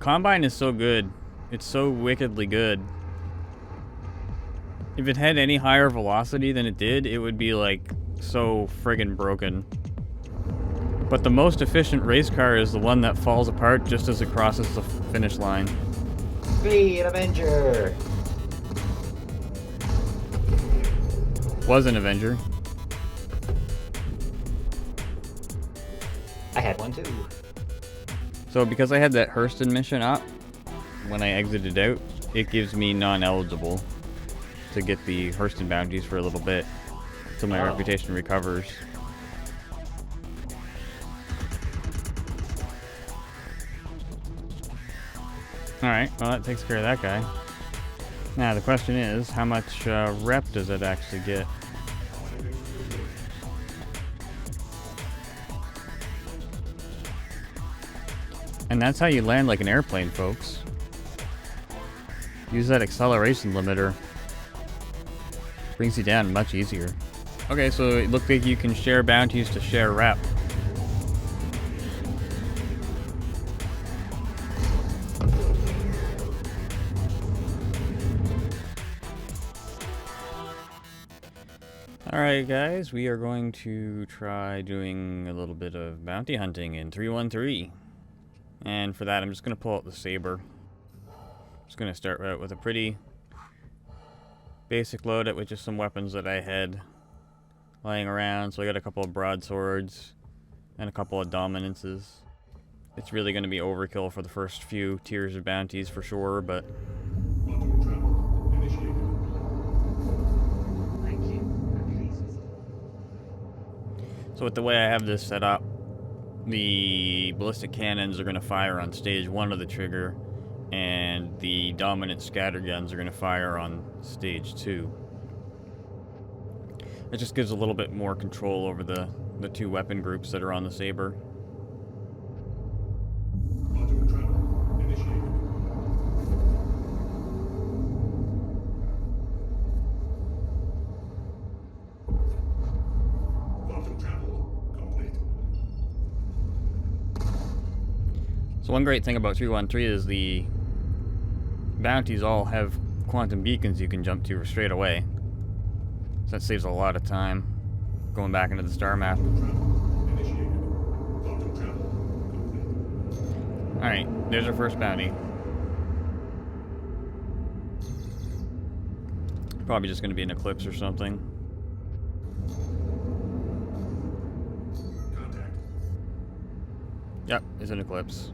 Combine is so good. It's so wickedly good. If it had any higher velocity than it did, it would be like so friggin' broken. But the most efficient race car is the one that falls apart just as it crosses the finish line. Be an Avenger! Was an Avenger. I had one too. So because I had that Hurston mission up, when I exited out, it gives me non-eligible to get the Hurston bounties for a little bit, till my reputation recovers. Alright, well that takes care of that guy. Now the question is, how much rep does it actually get? And that's how you land like an airplane, folks. Use that acceleration limiter. Brings you down much easier. Okay, so it looks like you can share bounties to share rep. Alright guys, we are going to try doing a little bit of bounty hunting in 313. And for that I'm just going to pull out the Sabre. Just going to start out with a pretty basic loadout with just some weapons that I had lying around. So I got a couple of broadswords and a couple of dominances. It's really going to be overkill for the first few tiers of bounties for sure, but so with the way I have this set up, the ballistic cannons are going to fire on stage 1 of the trigger, and the dominant scatter guns are going to fire on stage 2. It just gives a little bit more control over the 2 weapon groups that are on the Sabre. So one great thing about 313 is the bounties all have quantum beacons you can jump to straight away. So that saves a lot of time going back into the star map. Alright, there's our first bounty. Probably just going to be an eclipse or something. Yep, it's an eclipse.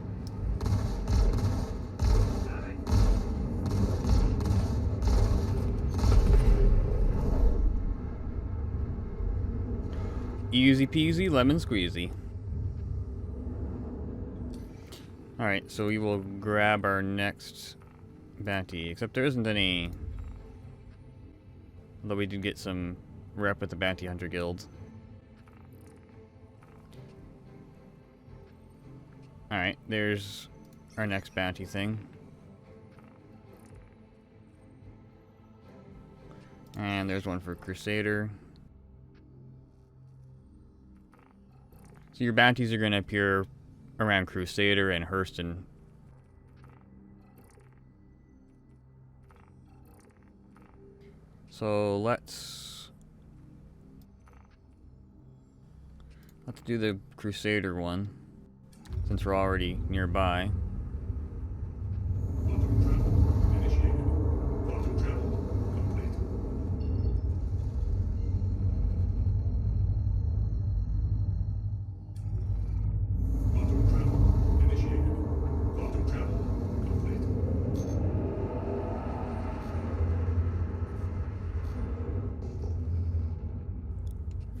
Easy peasy, lemon squeezy. Alright, so we will grab our next bounty, except there isn't any. Although we did get some rep with the Bounty Hunter Guild. Alright, there's our next bounty thing. And there's one for Crusader. So your bounties are going to appear around Crusader and Hurston. So let's do the Crusader one, since we're already nearby.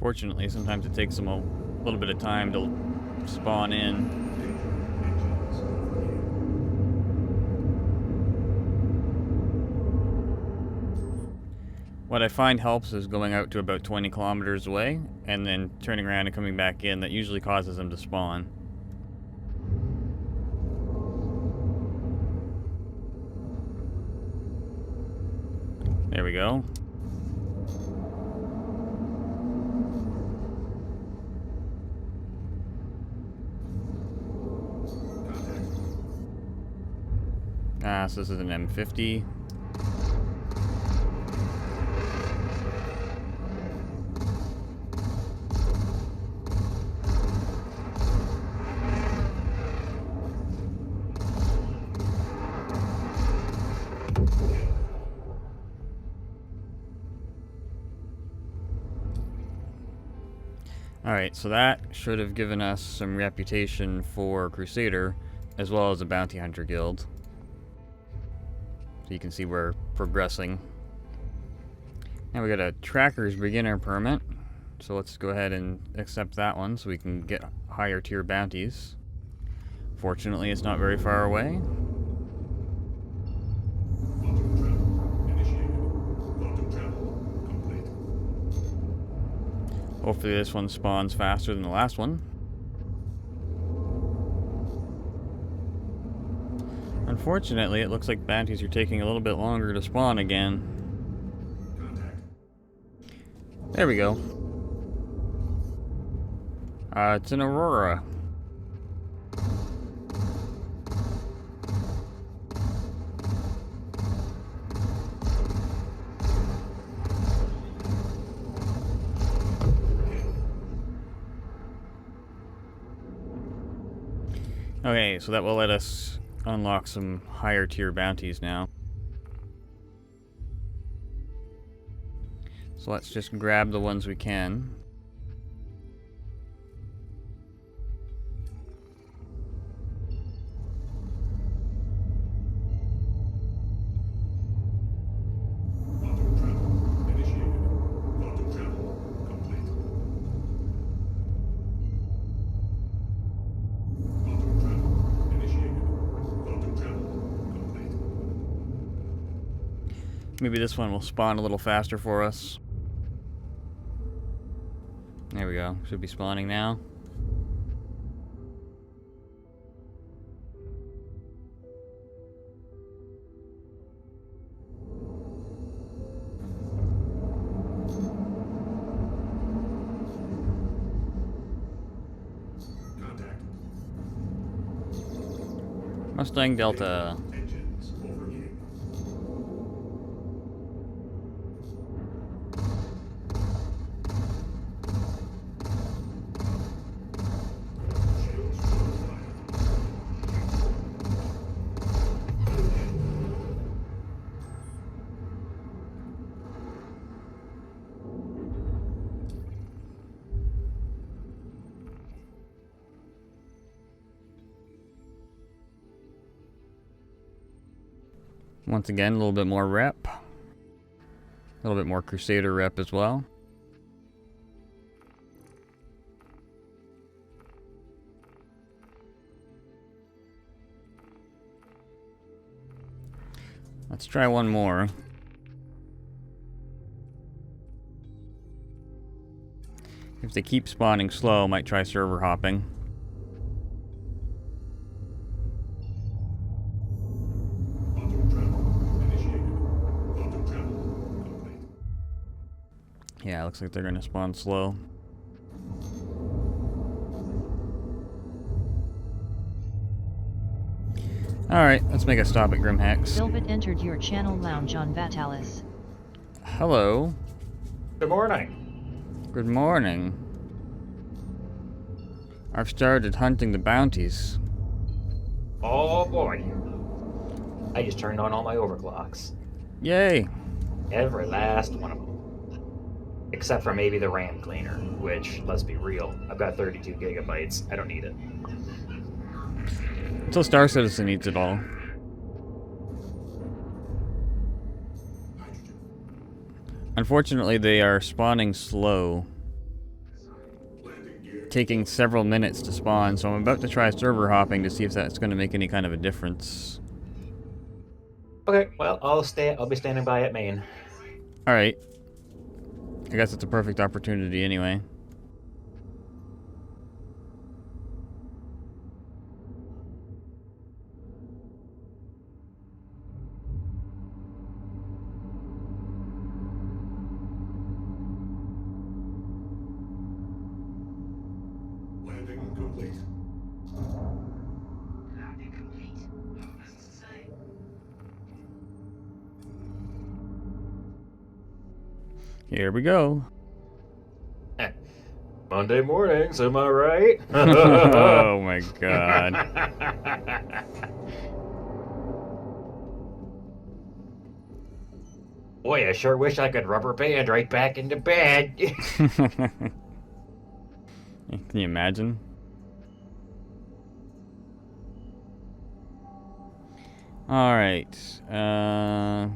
Fortunately, sometimes it takes them a little bit of time to spawn in. What I find helps is going out to about 20 kilometers away and then turning around and coming back in. That usually causes them to spawn. There we go. So this is an M50. Alright, so that should have given us some reputation for Crusader, as well as a Bounty Hunter Guild. So you can see we're progressing. Now we got a Tracker's Beginner Permit, so let's go ahead and accept that one so we can get higher tier bounties. Fortunately, it's not very far away. Hopefully this one spawns faster than the last one. Unfortunately, it looks like bounties are taking a little bit longer to spawn again. There we go. It's an Aurora. Okay, so that will let us unlock some higher tier bounties now. So let's just grab the ones we can. Maybe this one will spawn a little faster for us. There we go. Should be spawning now. Mustang Delta. Once again, a little bit more rep. A little bit more Crusader rep as well. Let's try one more. If they keep spawning slow, I might try server hopping. Yeah, looks like they're gonna spawn slow. Alright, let's make a stop at Grimhex. Silvet entered your channel lounge on Vatalis. Hello. Good morning. Good morning. I've started hunting the bounties. Oh boy. I just turned on all my overclocks. Yay! Every last one of them. Except for maybe the RAM cleaner, which, let's be real, I've got 32 gigabytes. I don't need it. Until Star Citizen needs it all. Unfortunately, they are spawning slow. Taking several minutes to spawn, so I'm about to try server hopping to see if that's going to make any kind of a difference. Okay, well, I'll be standing by at main. Alright. I guess it's a perfect opportunity anyway. Landing complete. Landing complete. Needless to say, Here we go. Monday mornings, am I right? Oh my god. Boy, I sure wish I could rubber band right back into bed. Can you imagine? Alright. I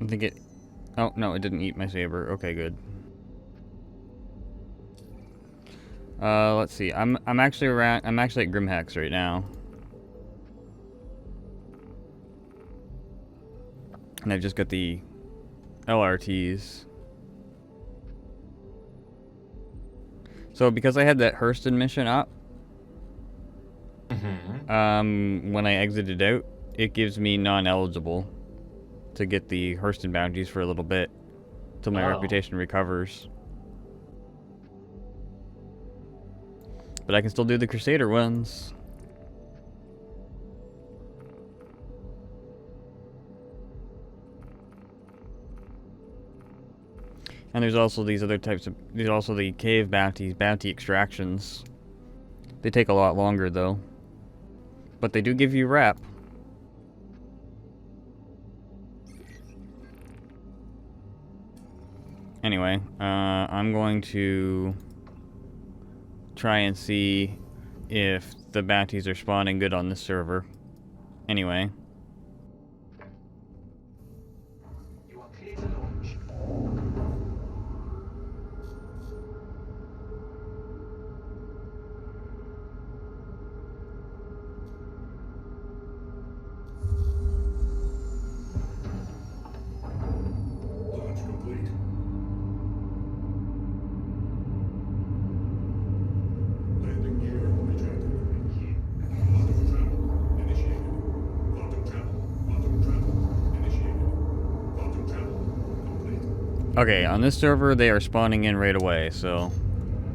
think it... Oh, no, it didn't eat my saber. Okay, good. Let's see. I'm actually at Grimhex right now. And I've just got the LRTs. So because I had that Hurston mission up, when I exited out, it gives me non-eligible to get the Hurston bounties for a little bit till my reputation recovers. But I can still do the Crusader ones. And there's also these other types of... There's also the cave bounties, bounty extractions. They take a lot longer, though. But they do give you rep. Anyway, I'm going to try and see if the bounties are spawning good on this server. Anyway. Launch complete. Landing gear rejected. Quantum travel initiated. Quantum travel initiated. Quantum travel complete. Okay, on this server, they are spawning in right away, so...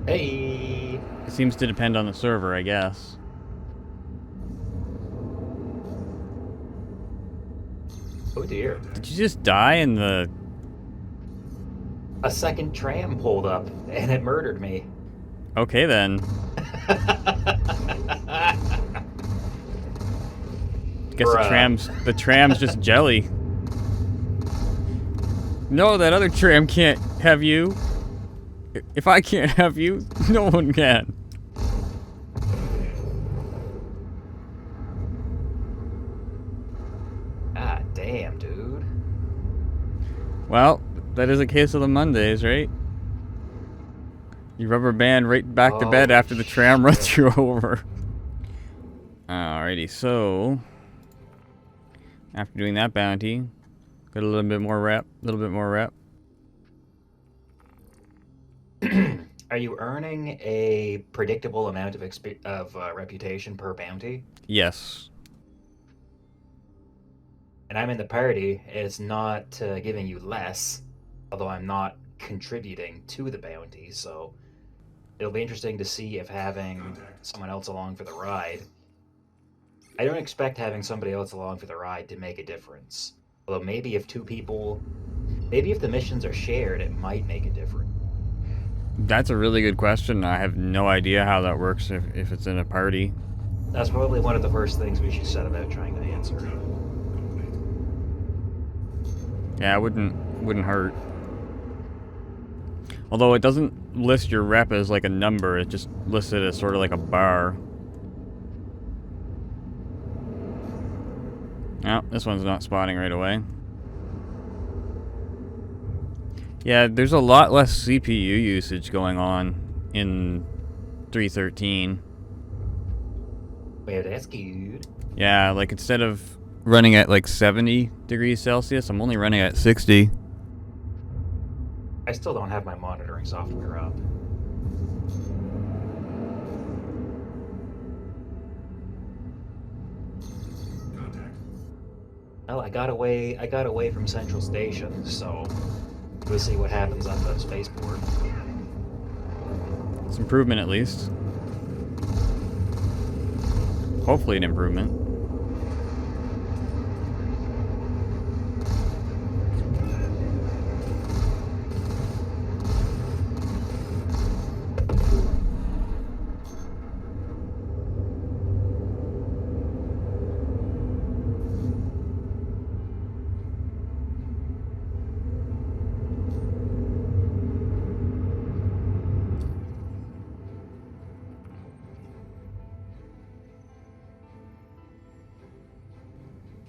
Hey! It seems to depend on the server, I guess. Oh dear. Did you just die in the... A second tram pulled up, and it murdered me. Okay, then. Guess the tram's just jelly. No, that other tram can't have you. If I can't have you, no one can. Ah, damn, dude. Well, that is a case of the Mondays, right? You rubber band right back to bed after the tram runs you over. Alrighty, so... After doing that bounty, got a little bit more rep, Are you earning a predictable amount of reputation per bounty? Yes. And I'm in the party. It's not giving you less, although I'm not contributing to the bounty, so it'll be interesting to see if having someone else along for the ride... I don't expect having somebody else along for the ride to make a difference. Although maybe if two people... Maybe if the missions are shared, it might make a difference. That's a really good question. I have no idea how that works if it's in a party. That's probably one of the first things we should set about trying to answer. Yeah, it wouldn't hurt. Although it doesn't list your rep as like a number, it just lists it as sort of like a bar. No, this one's not spawning right away. Yeah, there's a lot less CPU usage going on in 3.13. Well, that's good. Yeah, like instead of running at like 70 degrees Celsius, I'm only running at 60. I still don't have my monitoring software up. Contact. Well, I got away from Central Station, so we'll see what happens on the spaceport. It's improvement at least. Hopefully an improvement.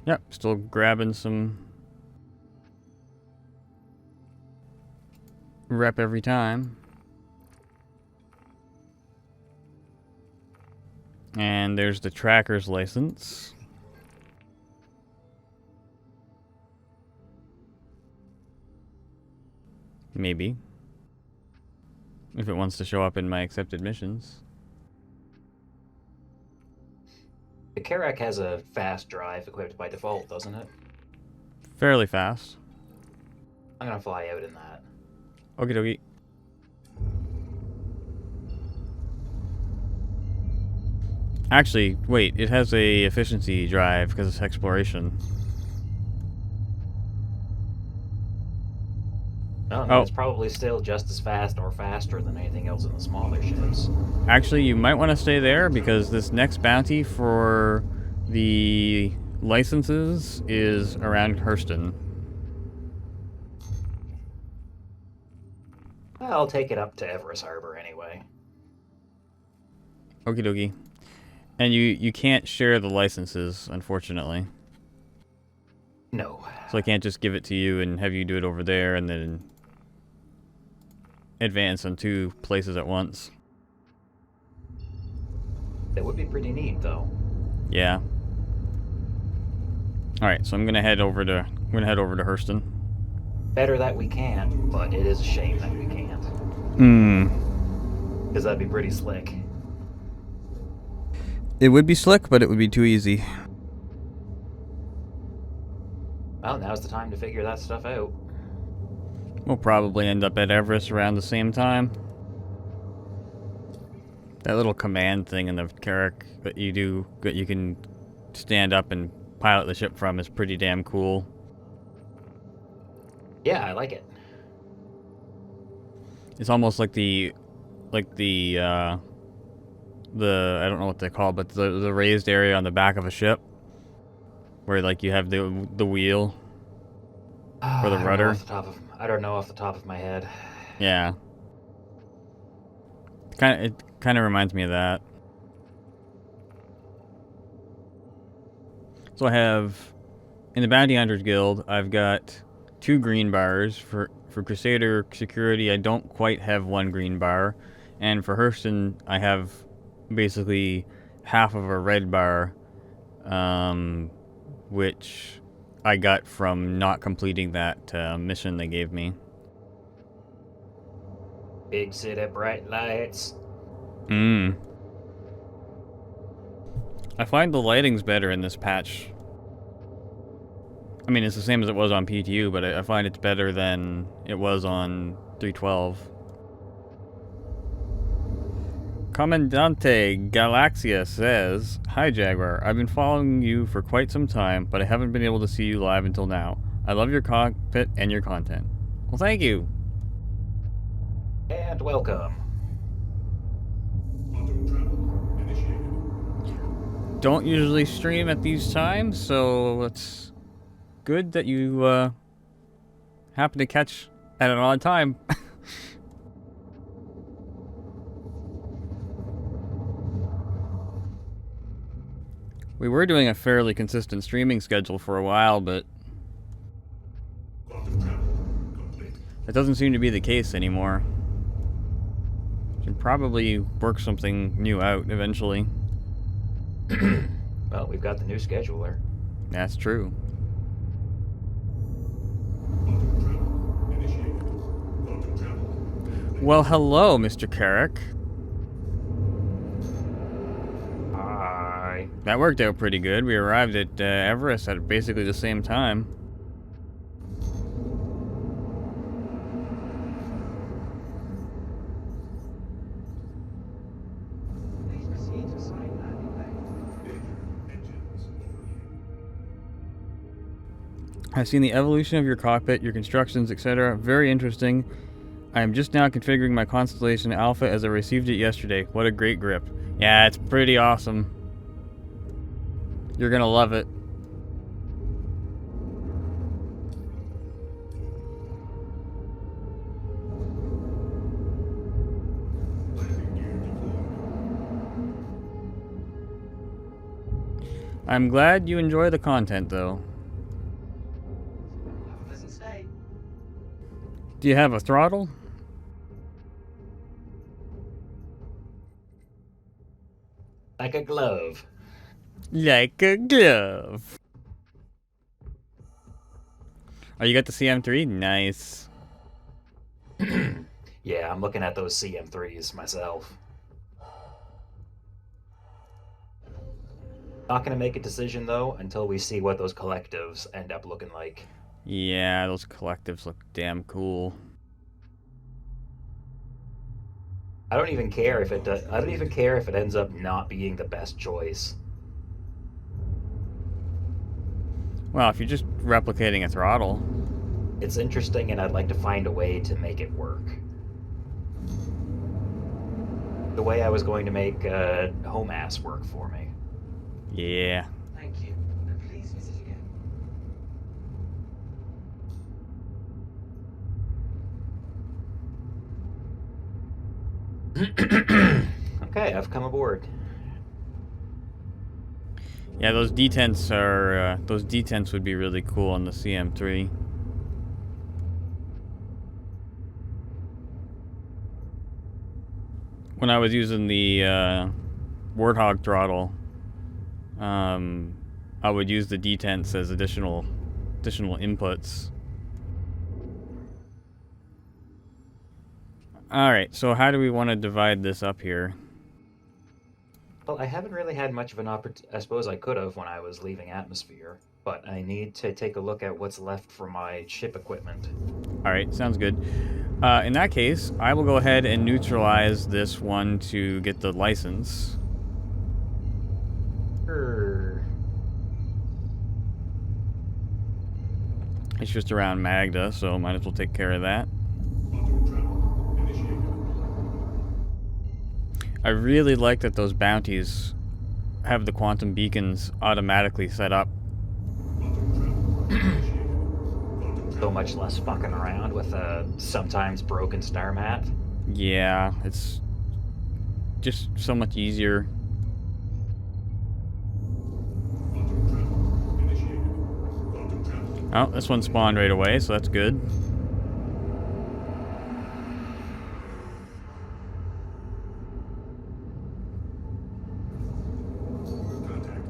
Yep, still grabbing some rep every time. And there's the tracker's license. Maybe. If it wants to show up in my accepted missions. The Karak has a fast drive equipped by default, doesn't it? Fairly fast. I'm gonna fly out in that. Okie dokie. Actually, wait, it has a efficiency drive because it's exploration. No, it's probably still just as fast or faster than anything else in the smaller ships. Actually, you might want to stay there because this next bounty for the licenses is around Hurston. I'll take it up to Everest Harbor anyway. Okie dokie. And you can't share the licenses, unfortunately. No. So I can't just give it to you and have you do it over there and then advance on 2 places at once. That would be pretty neat, though. Yeah. All right, so I'm gonna head over to Hurston. Better that we can, but it is a shame that we can't. Hmm. Because that'd be pretty slick. It would be slick, but it would be too easy. Well, now's the time to figure that stuff out. We'll probably end up at Everest around the same time. That little command thing in the Carrack that you do, that you can stand up and pilot the ship from, is pretty damn cool. Yeah, I like it. It's almost like the I don't know what they're called, but the raised area on the back of a ship, where like you have the wheel or the rudder. I don't know off the top of my head. Yeah. It kind of reminds me of that. So I have, in the Bounty Hunters Guild, I've got 2 green bars. For Crusader Security, I don't quite have 1 green bar. And for Hurston, I have basically half of a red bar, which I got from not completing that mission they gave me. Big city, bright lights. I find the lighting's better in this patch. I mean, it's the same as it was on PTU, but I find it's better than it was on 312. Commandante Galaxia says, "Hi Jaguar, I've been following you for quite some time, but I haven't been able to see you live until now. I love your cockpit and your content." Well, thank you. And welcome. Quantum travel initiated. Don't usually stream at these times, so it's good that you happen to catch at an odd time. We were doing a fairly consistent streaming schedule for a while, but Quantum travel complete. that doesn't seem to be the case anymore. Should probably work something new out eventually. Well, we've got the new scheduler. That's true. Quantum travel initiated. Quantum travel. Well, hello, Mr. Carrack. Hi. That worked out pretty good. We arrived at Everest at basically the same time. Engines overheating. I've seen the evolution of your cockpit, your constructions, etc. Very interesting. I am just now configuring my Constellation Alpha as I received it yesterday. What a great grip. Yeah, it's pretty awesome. You're gonna love it. Landing gear deployed. I'm glad you enjoy the content, though. Have a pleasant stay. Do you have a throttle? Like a glove. Like a glove. Oh, you got the CM3? Nice. Yeah, I'm looking at those CM3s myself. Not gonna make a decision though until we see what those collectives end up looking like. Yeah, those collectives look damn cool. I don't even care if it does, I don't even care if it ends up not being the best choice. Well, if you're just replicating a throttle. It's interesting and I'd like to find a way to make it work. The way I was going to make home ass work for me. Yeah. Thank you. And please visit again. Okay, I've come aboard. Yeah, those detents are, those detents would be really cool on the CM3. When I was using the Warthog throttle, I would use the detents as additional inputs. Alright, so how do we want to divide this up here? Well, I haven't really had much of an opportunity. I suppose I could have when I was leaving atmosphere, but I need to take a look at what's left for my ship equipment. Alright, sounds good. In that case, I will go ahead and neutralize this one to get the license. Sure. It's just around Magda, so might as well take care of that. Auto travel initiated. I really like that those bounties have the quantum beacons automatically set up. Auto travel initiated. Auto So travel. much less fucking around with a sometimes broken star map. Yeah, it's just so much easier. Auto travel initiated. Auto travel. Oh, this one spawned right away, so that's good. Contact.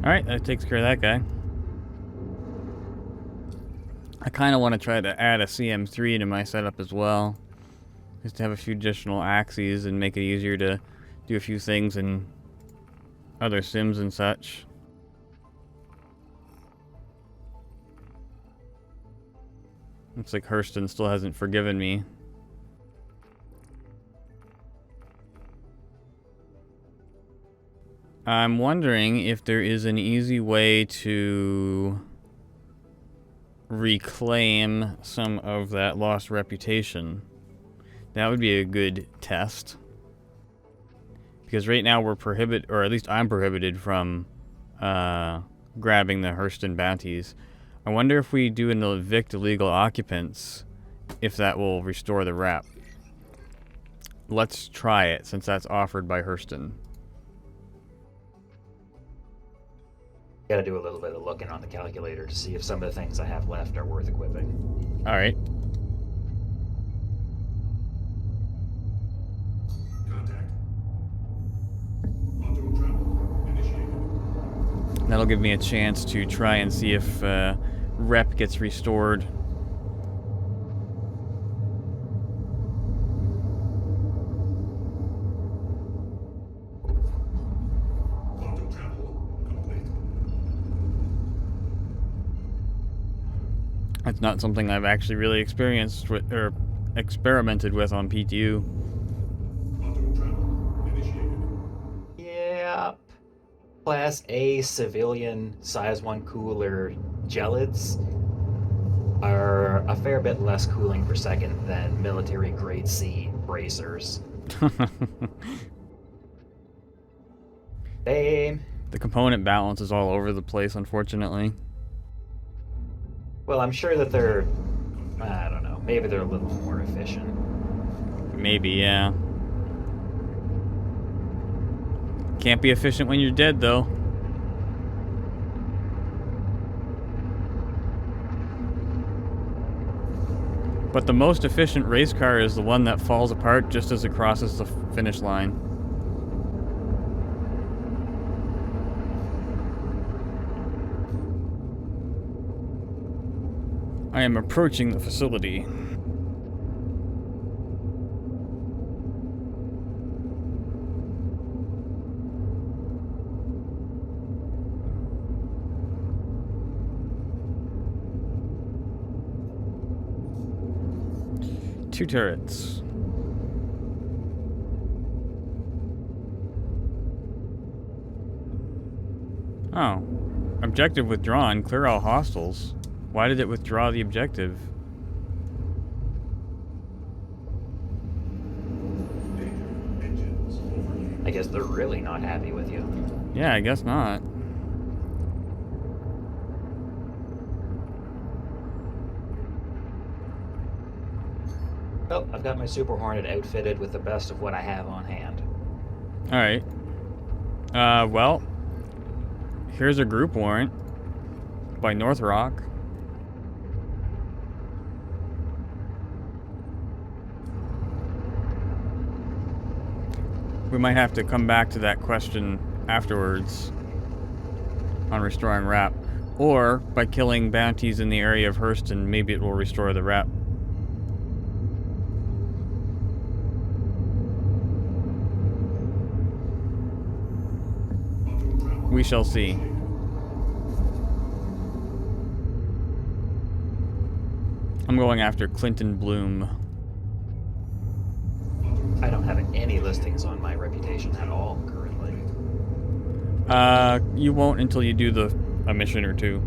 Alright, that takes care of that guy. I kind of want to try to add a CM3 to my setup as well. Just to have a few additional axes and make it easier to do a few things in other sims and such. Looks like Hurston still hasn't forgiven me. I'm wondering if there is an easy way to reclaim some of that lost reputation. That would be a good test. Because right now we're prohibited, or at least I'm prohibited from grabbing the Hurston bounties. I wonder if we do an evict illegal occupants, if that will restore the rep. Let's try it, since that's offered by Hurston. Gotta do a little bit of looking on the calculator to see if some of the things I have left are worth equipping. Alright. Contact. Auto travel initiated. That'll give me a chance to try and see if rep gets restored. Auto travel complete. That's not something I've actually really experienced with or experimented with on PTU. Auto travel initiated. Yeah. Class A civilian size 1 cooler gelids are a fair bit less cooling per second than military grade C bracers. Same. The component balance is all over the place, unfortunately. Well, I'm sure that they're, I don't know, maybe they're a little more efficient. Maybe, yeah. Can't be efficient when you're dead, though. But the most efficient race car is the one that falls apart just as it crosses the finish line. I am approaching the facility. Two turrets. Oh. Objective withdrawn. Clear all hostiles. Why did it withdraw the objective? Engines overheating. I guess they're really not happy with you. Yeah, I guess not. Oh, I've got my Super Hornet outfitted with the best of what I have on hand. Alright. Well. Here's a group warrant. By North Rock. We might have to come back to that question afterwards. On restoring rep. Or, by killing bounties in the area of Hurston, maybe it will restore the rep. We shall see. I'm going after Clinton Bloom. I don't have any listings on my reputation at all currently. You won't until you do a mission or two.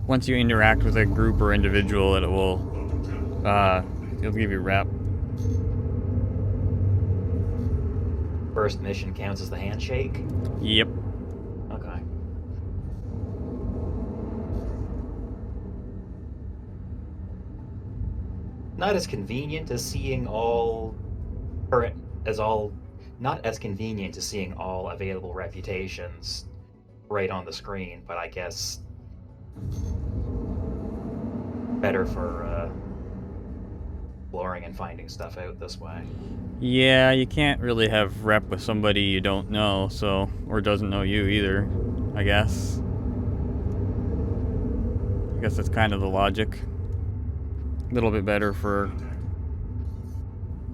Once you interact with a group or individual, it will, it'll give you rep. First mission counts as the handshake? Yep. Okay. Not as convenient as seeing all, or as all, not as convenient as seeing all available reputations right on the screen, but I guess better for exploring and finding stuff out this way. Yeah, you can't really have rep with somebody you don't know, so, or doesn't know you either, I guess. I guess that's kind of the logic. A little bit better for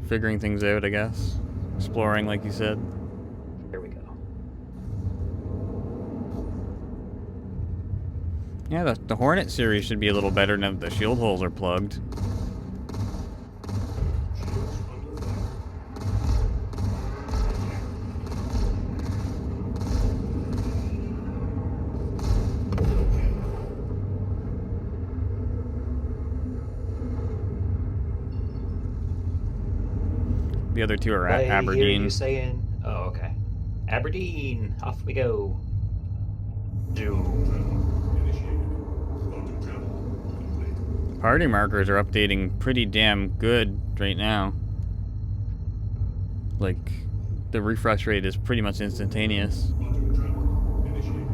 figuring things out, I guess. Exploring, like you said. Here we go. Yeah, the Hornet series should be a little better now that the shield holes are plugged. Shields under fire. The other two are I at hear Aberdeen. you saying, oh, okay. Aberdeen, off we go. Initiated. Quantum travel complete. Party markers are updating pretty damn good right now. Like, the refresh rate is pretty much instantaneous. Quantum travel initiated.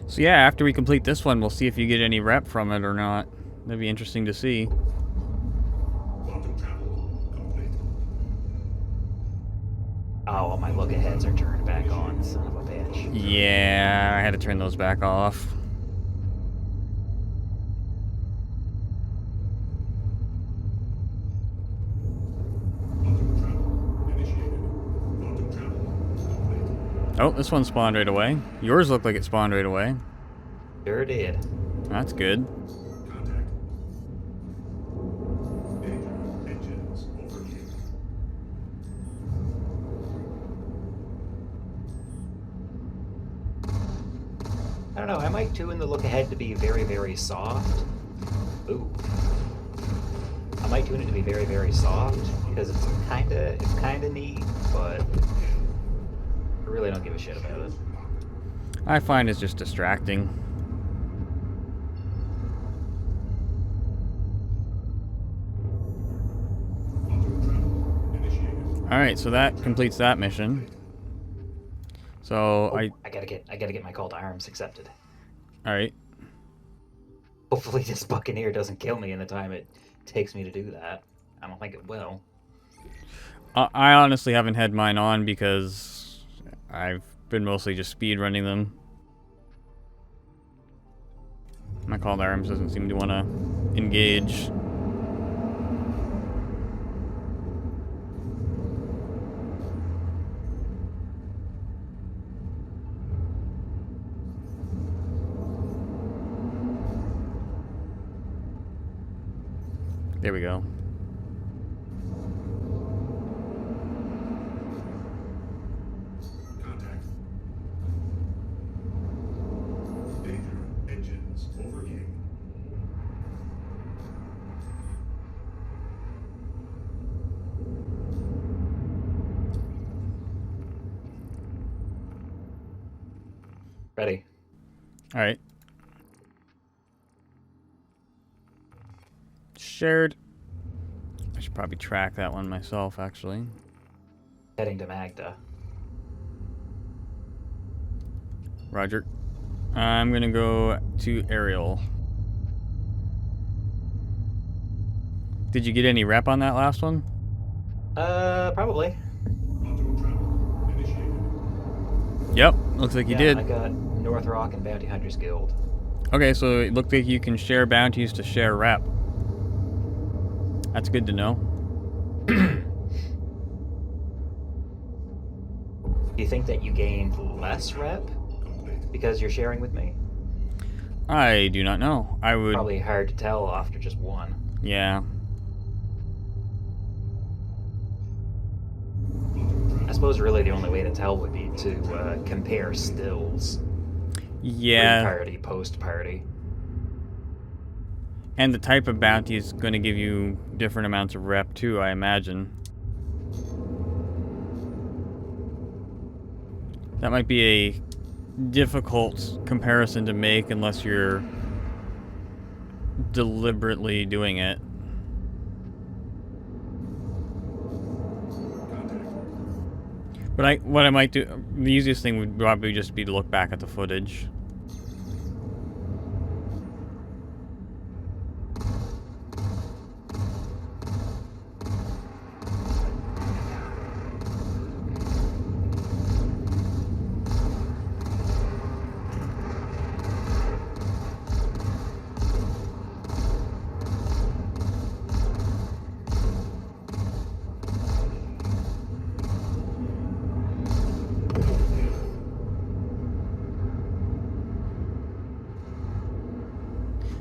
So yeah, after we complete this one, we'll see if you get any rep from it or not. That'd be interesting to see. Quantum travel complete. Oh, well, my look-aheads are turned back on, son of a bitch. Yeah, I had to turn those back off. Oh, this one spawned right away. Yours looked like it spawned right away. Sure did. That's good. Contact. Danger. Engines overheating. I don't know, I might tune the look ahead to be very, very soft. Ooh. I might tune it to be very, very soft, because it's kinda neat, but I really don't give a shit about it. I find it's just distracting. Quantum travel initiated. Alright, so that completes that mission. So Oh, I gotta get my call to arms accepted. alright. Hopefully this Buccaneer doesn't kill me in the time it takes me to do that. I don't think it will. I honestly haven't had mine on because I've been mostly just speed running them. My call to arms doesn't seem to want to engage. There we go. Contact. Danger. Engines overheating. Ready. Alright. Shared. I should probably track that one myself, actually. Heading to Magda. Roger. I'm gonna go to Ariel. Did you get any rep on that last one? Probably. Quantum travel initiated. Yep, looks like you Yeah, did. I got North Rock and Bounty Hunters Guild. Okay, so it looked like you can share bounties to share rep. That's good to know. Do you think that you gained less rep Complete. because you're sharing with me? I do not know. I would... Probably hard to tell after just one. Yeah. I suppose really the only way to tell would be to compare stills. Yeah. Pre-party, post-party. And the type of bounty is going to give you different amounts of rep too, I imagine. That might be a difficult comparison to make unless you're deliberately doing it. But what I might do, the easiest thing would probably just be to look back at the footage.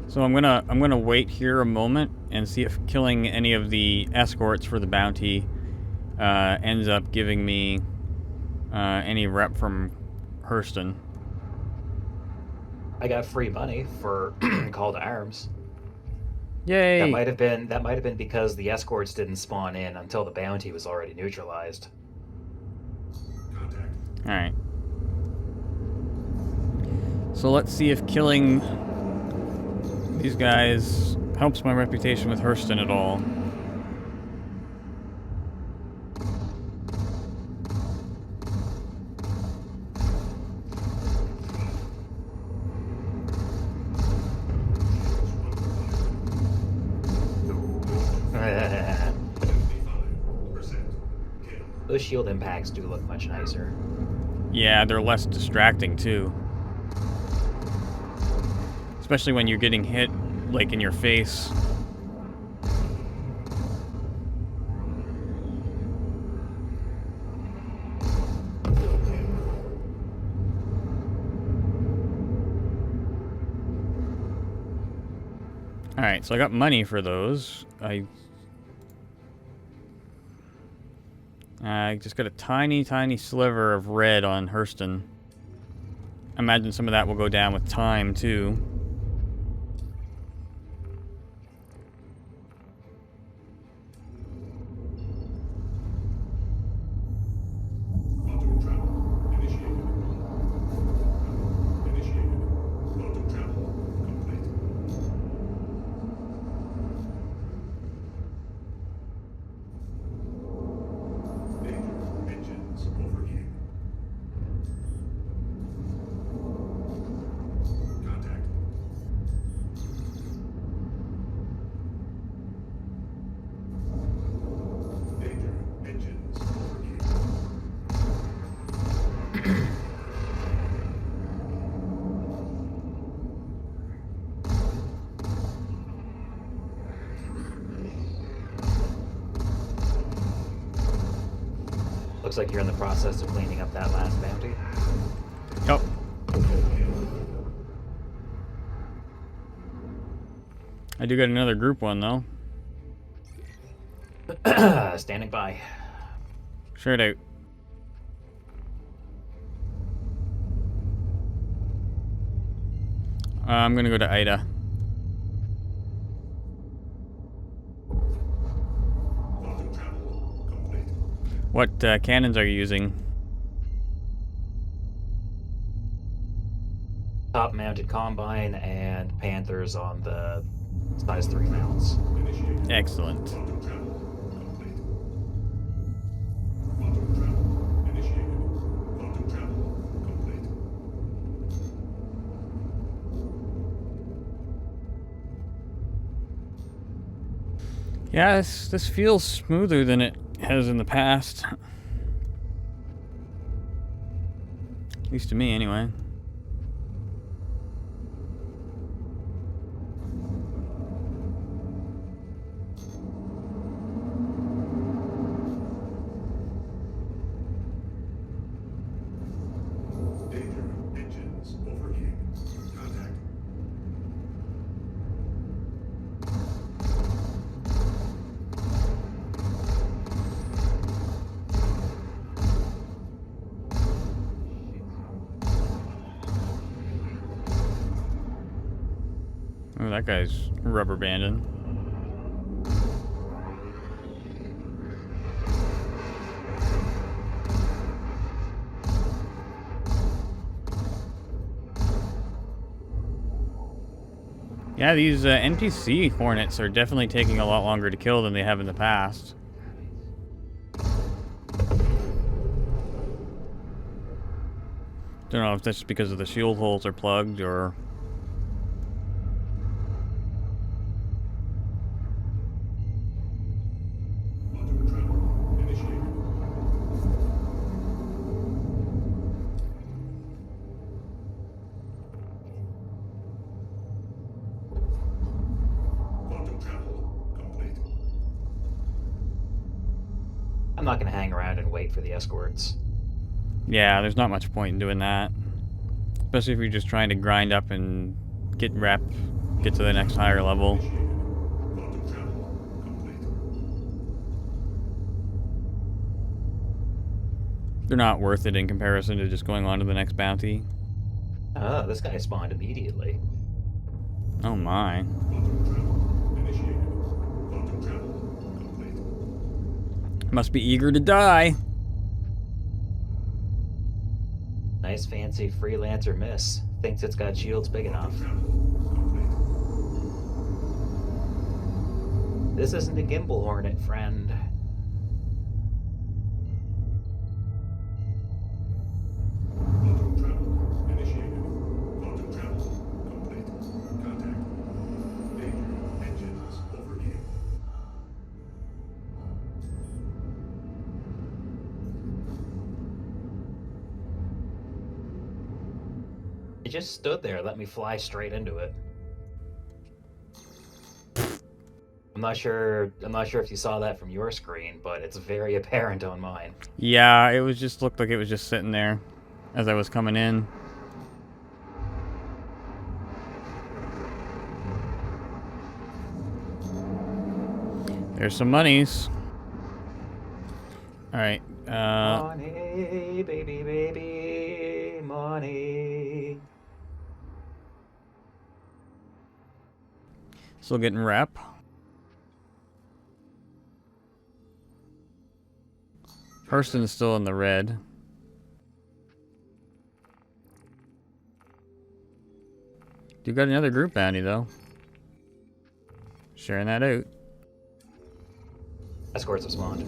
So I'm gonna wait here a moment and see if killing any of the escorts for the bounty ends up giving me any rep from Hurston. I got free money for Call to Arms. Yay! That might have been because the escorts didn't spawn in until the bounty was already neutralized. Contact. All right. So let's see if killing these guys helps my reputation with Hurston at all. Those shield impacts do look much nicer. Yeah, they're less distracting too. Especially when you're getting hit, like, in your face. Alright, so I got money for those. I just got a tiny, tiny sliver of red on Hurston. I imagine some of that will go down with time, too. Quantum travel initiated. Initiated. Quantum travel complete. Danger. Engines overheating. Contact. Danger. Engines overheating. Looks like you're in the process of cleaning up that last bounty. Yep. I do get another group one, though. Standing by. Sure do. I'm gonna go to Ida. Quantum travel complete. What cannons are you using? Top mounted combine and Panthers on the size 3 mounts. Initiated. Excellent. Quantum travel complete. Quantum travel initiated. Quantum travel complete. Yeah, this feels smoother than it has in the past. At least to me, anyway. Danger. Engines overheating. Contact. Oh, that guy's rubber banding. Yeah, these NPC hornets are definitely taking a lot longer to kill than they have in the past. Don't know if that's just because of the shield holes are plugged or... Quantum travel initiated. Quantum travel complete. I'm not going to hang around and wait for the escorts. Yeah, there's not much point in doing that. Especially if you're just trying to grind up and get get to the next higher level. Quantum travel complete. They're not worth it in comparison to just going on to the next bounty. Oh, this guy spawned immediately. Oh my. Quantum travel initiated. Quantum travel complete. Must be eager to die. Nice fancy freelancer miss. Thinks it's got shields big enough. Travel complete. This isn't a gimbal hornet, friend. Quantum travel initiated. Quantum travel complete. Contact. Danger. Engines overheating. It just stood there, let me fly straight into it. I'm not sure if you saw that from your screen, but it's very apparent on mine. Yeah, it was just looked like it was just sitting there as I was coming in. There's some monies. Alright, Money, baby, baby, money. still getting rep. Person's still in the red. You got another group bounty though. Sharing that out. Escorts have spawned.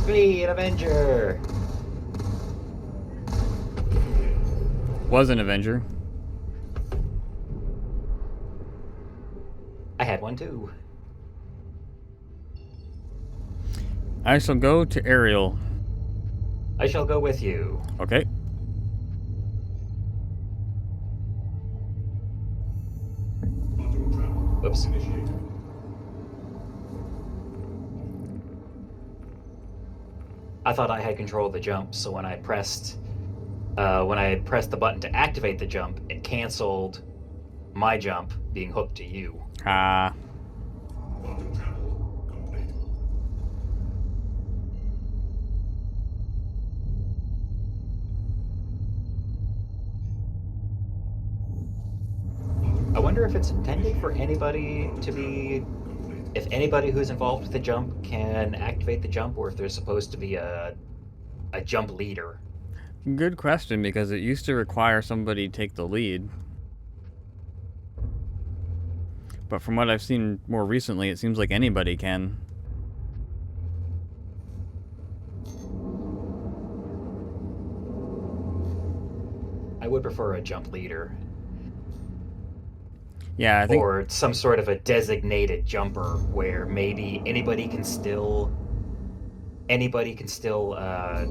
Great Avenger! Was an Avenger. I had one too. I shall go to Ariel. I shall go with you. Okay. Auto travel. Whoops. Initiated. I thought I had control of the jump, so when I pressed the button to activate the jump, it canceled my jump being hooked to you. Ah. Auto travel complete. I wonder if it's intended for anybody to be, if anybody who's involved with the jump can activate the jump, or if there's supposed to be a jump leader. Good question, because it used to require somebody to take the lead. But from what I've seen more recently, it seems like anybody can. I would prefer a jump leader. Yeah, I think... Or some sort of a designated jumper where maybe anybody can still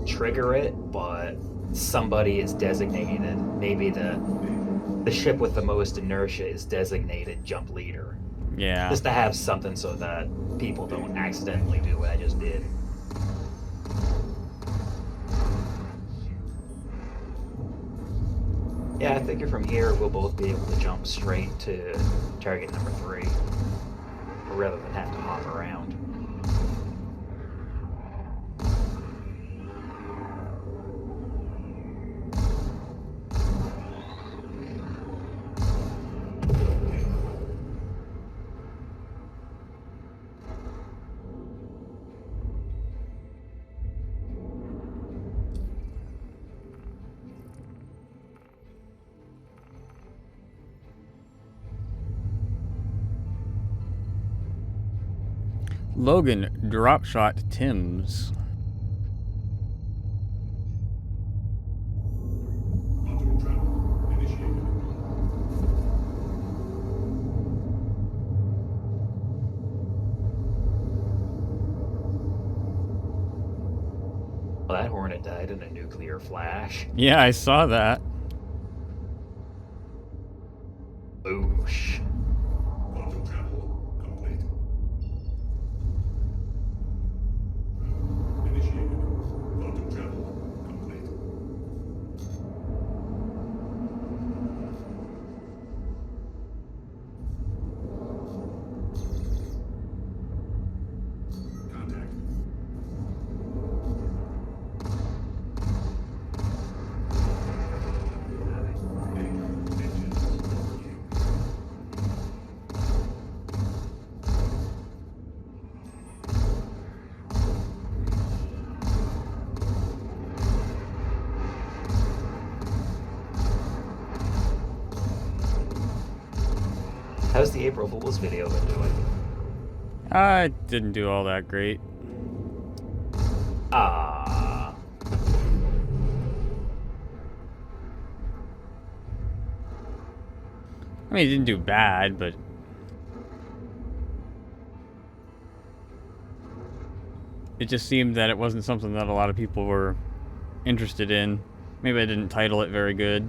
trigger it, but somebody is designated. Maybe the ship with the most inertia is designated jump leader. Yeah. Just to have something so that people don't accidentally do what I just did. Yeah, I figure from here we'll both be able to jump straight to target number 3, rather than have to hop around. Logan, drop shot Tim's. Auto travel initiated. Well, that Hornet died in a nuclear flash. Yeah, I saw that. Boosh. Auto travel complete. Initiated. Auto travel complete. Contact. How's the April Fool's video been doing? I didn't do all that great. Ah. I mean, it didn't do bad, but... it just seemed that it wasn't something that a lot of people were interested in. Maybe I didn't title it very good.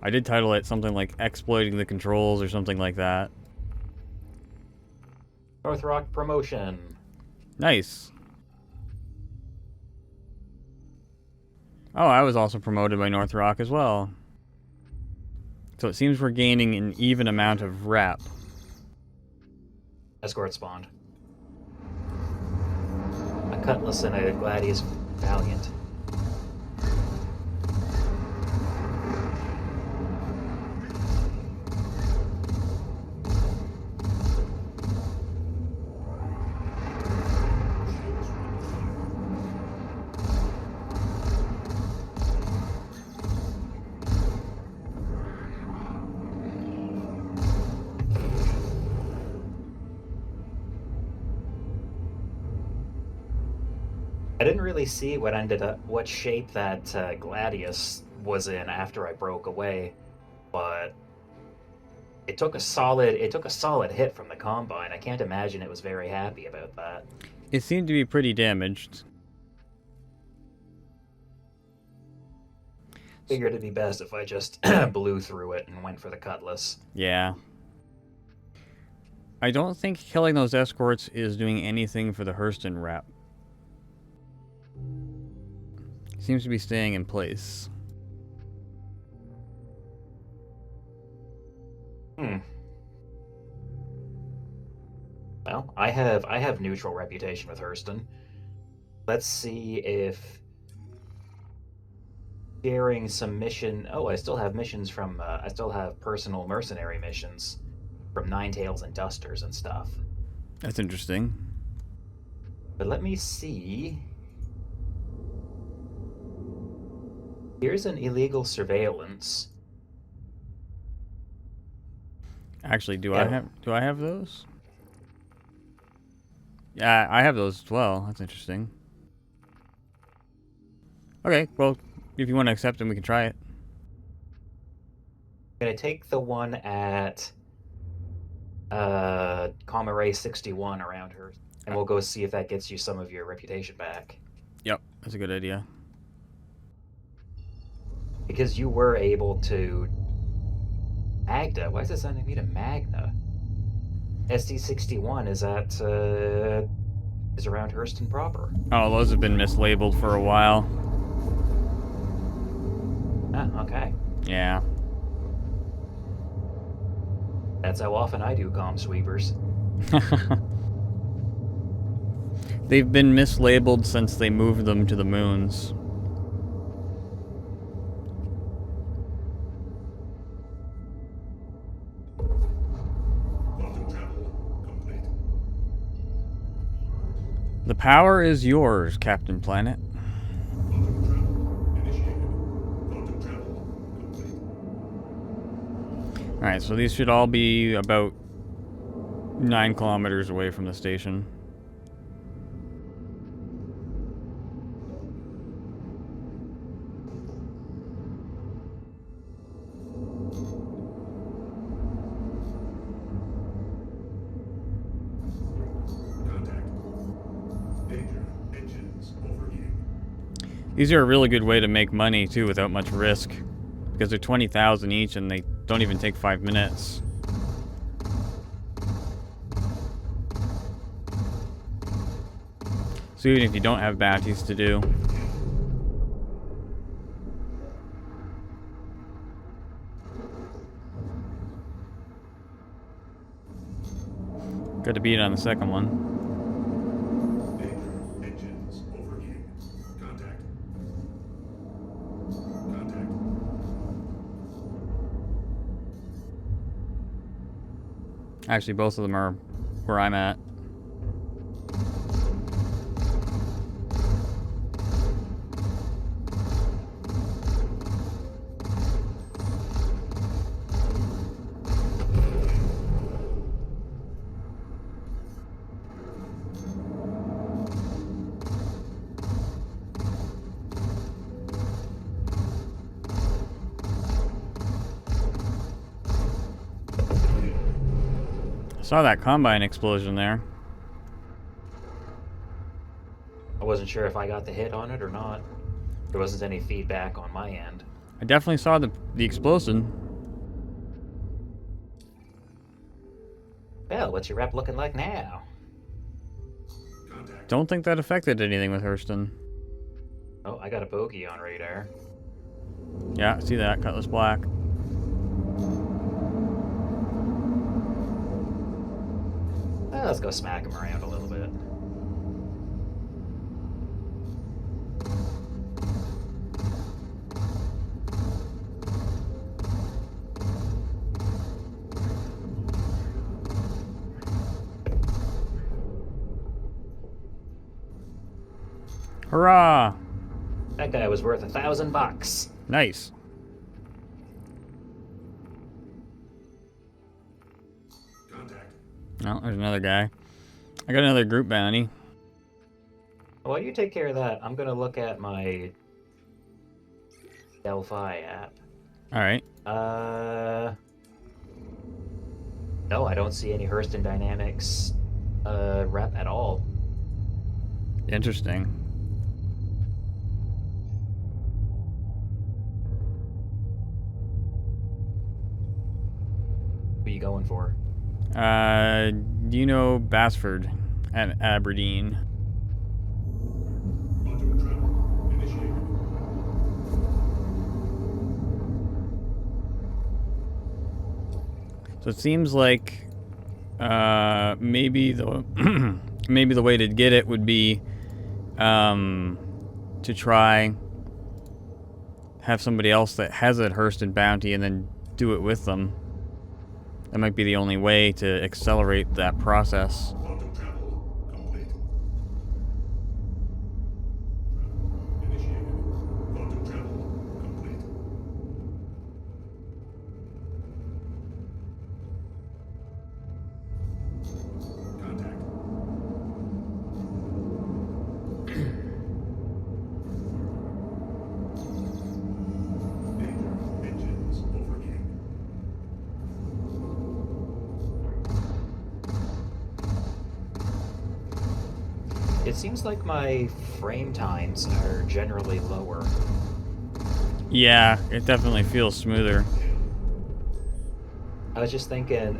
I did title it something like Exploiting the Controls or something like that. North Rock promotion. Nice. Oh, I was also promoted by North Rock as well. So it seems we're gaining an even amount of rep. Escort spawned. A Cutlass and a Gladius Valiant. I didn't really see what shape that Gladius was in after I broke away, but it took a solid hit from the Combine. I can't imagine it was very happy about that. It seemed to be pretty damaged. Figured it'd be best if I just blew through it and went for the Cutlass. Yeah. I don't think killing those escorts is doing anything for the Hurston rep. Seems to be staying in place. Well, I have neutral reputation with Hurston. Let's see if sharing some mission. Oh, I still have missions from. I still have personal mercenary missions from Ninetails and Dusters and stuff. That's interesting. But let me see. Here's an illegal surveillance. Actually, do Yeah. I have those? Yeah, I have those as well. That's interesting. Okay, well, if you want to accept them, we can try it. I'm gonna take the one at Comare 61 around her, and we'll go see if that gets you some of your reputation back. Yep, that's a good idea. Because you were able to Magda. Why is it sending me to Magna? SD61 is around Hurston proper. Oh, those have been mislabeled for a while. Ah, okay. Yeah. That's how often I do comm sweepers. They've been mislabeled since they moved them to the moons. Quantum travel complete. The power is yours, Captain Planet. Quantum travel initiated. Quantum travel complete. Alright, so these should all be about 9 kilometers away from the station. Contact. Danger. Engines overheating. These are a really good way to make money, too, without much risk. Because they're 20,000 each and they don't even take 5 minutes. So even if you don't have bounties to do. Got to beat on the second one. Danger. Engines overheating. Contact. Contact. Actually, both of them are where I'm at. Saw that combine explosion there. I wasn't sure if I got the hit on it or not. There wasn't any feedback on my end. I definitely saw the explosion. Well, what's your rep looking like now? Contact. Don't think that affected anything with Hurston. Oh, I got a bogey on radar. Yeah, see that, Cutlass Black. Let's go smack him around a little bit. Hurrah! That guy was worth $1,000. Nice. Contact. Oh, there's another guy. I got another group bounty. While you take care of that, I'm gonna look at my Delphi app. Alright. No, I don't see any Hurston Dynamics rep at all. Interesting. Who are you going for? Do you know Basford at Aberdeen? Quantum travel initiated. So it seems like maybe the maybe the way to get it would be to try have somebody else that has a Hurston bounty and then do it with them. That might be the only way to accelerate that process. Quantum travel complete. Initiated. Quantum travel complete. Contact. Danger. Engines overheating. It seems like my frame times are generally lower. Yeah, it definitely feels smoother. I was just thinking,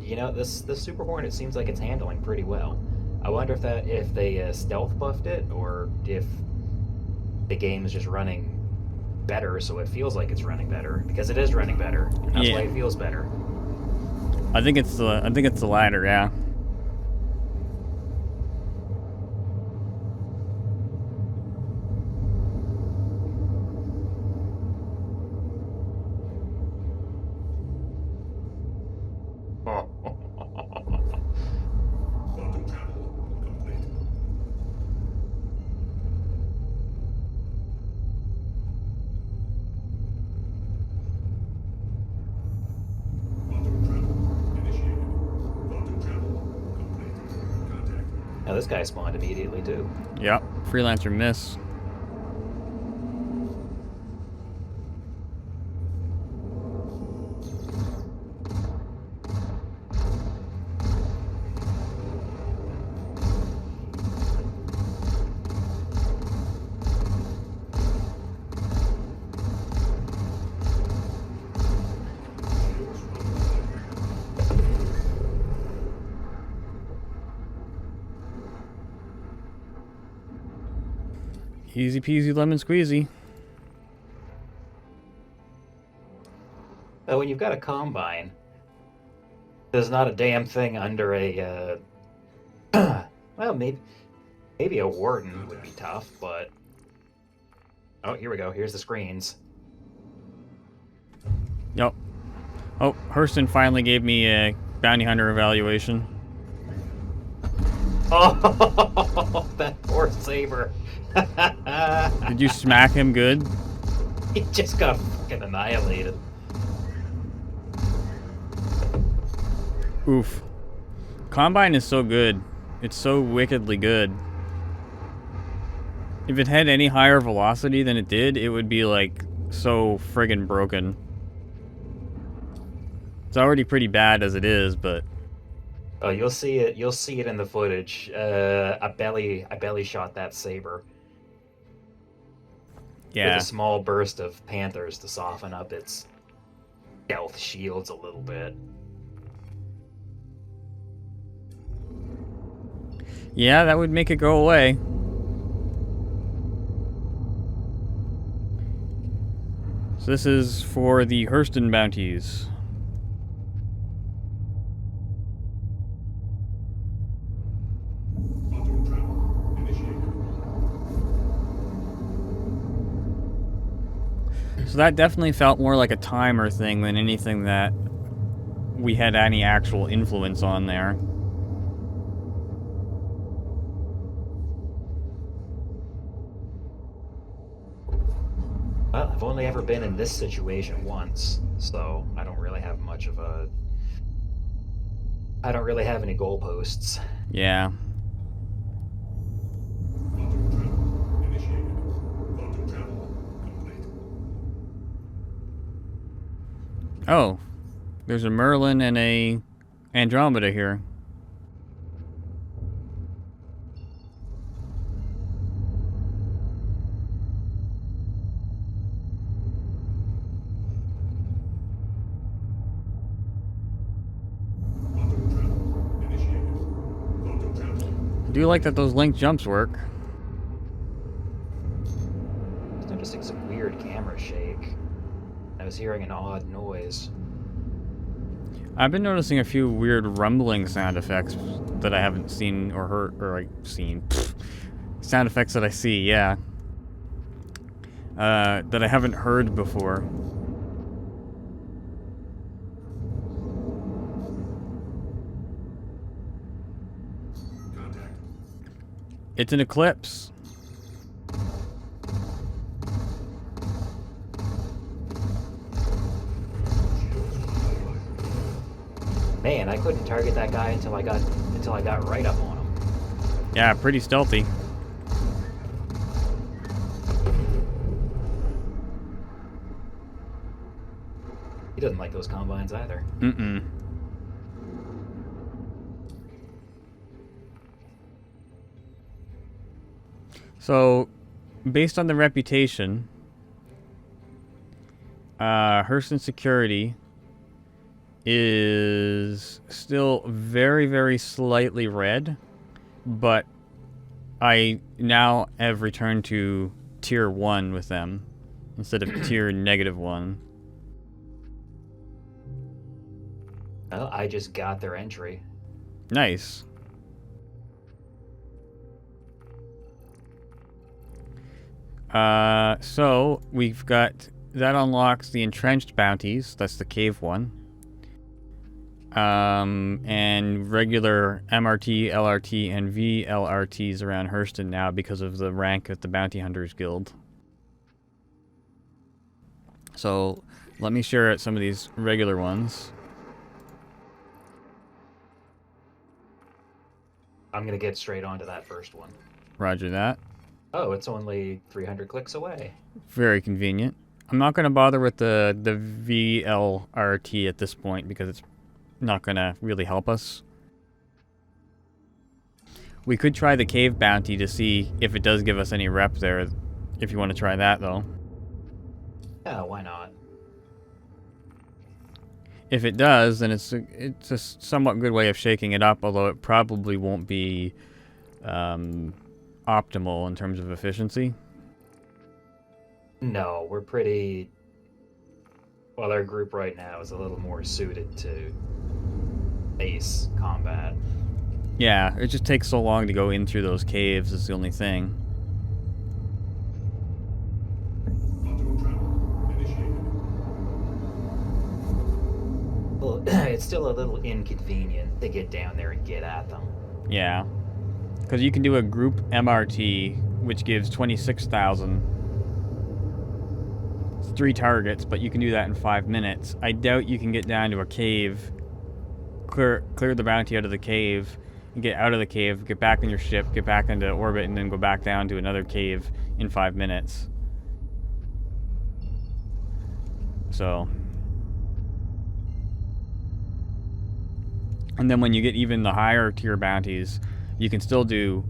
you know, this Super Hornet seems like it's handling pretty well. I wonder if they stealth buffed it, or if the game is just running better, so it feels like it's running better, because it is running better. And that's why Yeah. it feels better. I think it's the latter, yeah. Quantum travel complete. Quantum travel initiated. Quantum travel complete. Contact. Now this guy spawned immediately too. Yep. Freelancer miss. Easy peasy lemon squeezy. When you've got a combine, there's not a damn thing under a. Well, maybe a warden would be tough, but. Oh, here we go. Here's the screens. Yep. Oh, Hurston finally gave me a bounty hunter evaluation. Oh, that poor Sabre. Did you smack him good? He just got fucking annihilated. Oof. Combine is so good. It's so wickedly good. If it had any higher velocity than it did, it would be like so friggin' broken. It's already pretty bad as it is, but Oh, you'll see it. You'll see it in the footage. I belly shot that Sabre with yeah. a small burst of Panthers to soften up its stealth shields a little bit. Yeah, that would make it go away. So this is for the Hurston bounties. Auto travel initiated. So that definitely felt more like a timer thing than anything that we had any actual influence on there. Well, I've only ever been in this situation once, so I don't really have much of a... I don't really have any goalposts. Yeah. Auto travel initiated. Auto travel complete. Oh, there's a Merlin and a Andromeda here. Auto travel initiated. Auto travel. I do like that those link jumps work. I was noticing some weird camera shake. I was hearing an odd noise. I've been noticing a few weird rumbling sound effects that I haven't seen or heard, or like seen. Sound effects that I see, yeah. That I haven't heard before. Contact. It's an eclipse. Man, I couldn't target that guy until I got right up on him. Yeah, pretty stealthy. He doesn't like those combines either. Mm-mm. So, based on the reputation, Hurston Security is still very, very slightly red, but I now have returned to tier 1 with them instead of tier -1. Well, I just got their entry. Nice. So we've got that unlocks the entrenched bounties. That's the cave one. And regular MRT, LRT, and VLRTs around Hurston now because of the rank of the Bounty Hunters Guild. So let me share out some of these regular ones. I'm gonna get straight onto that first one. Roger that. Oh, it's only 300 clicks away. Very convenient. I'm not going to bother with the VLRT at this point because it's not going to really help us. We could try the cave bounty to see if it does give us any rep there, if you want to try that though. Yeah, why not? If it does, then it's a somewhat good way of shaking it up, although it probably won't be optimal in terms of efficiency. No, we're pretty... Well, our group right now is a little more suited to base combat. Yeah, it just takes so long to go in through those caves is the only thing. Auto travel initiated. Well, it's still a little inconvenient to get down there and get at them. Yeah. Because you can do a group MRT, which gives 26,000. It's 3 targets, but you can do that in 5 minutes. I doubt you can get down to a cave, clear the bounty out of the cave, and get out of the cave, get back on your ship, get back into orbit, and then go back down to another cave in 5 minutes. So... And then when you get even the higher tier bounties, you can still do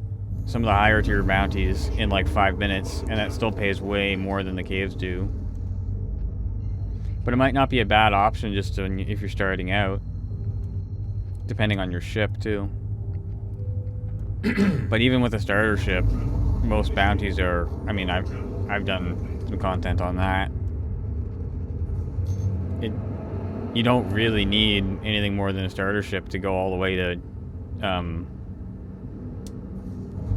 some of the higher tier bounties in like 5 minutes, and that still pays way more than the caves do. But it might not be a bad option just to, if you're starting out, depending on your ship too. But even with a starter ship, most bounties are, I mean, I've done some content on that. you don't really need anything more than a starter ship to go all the way to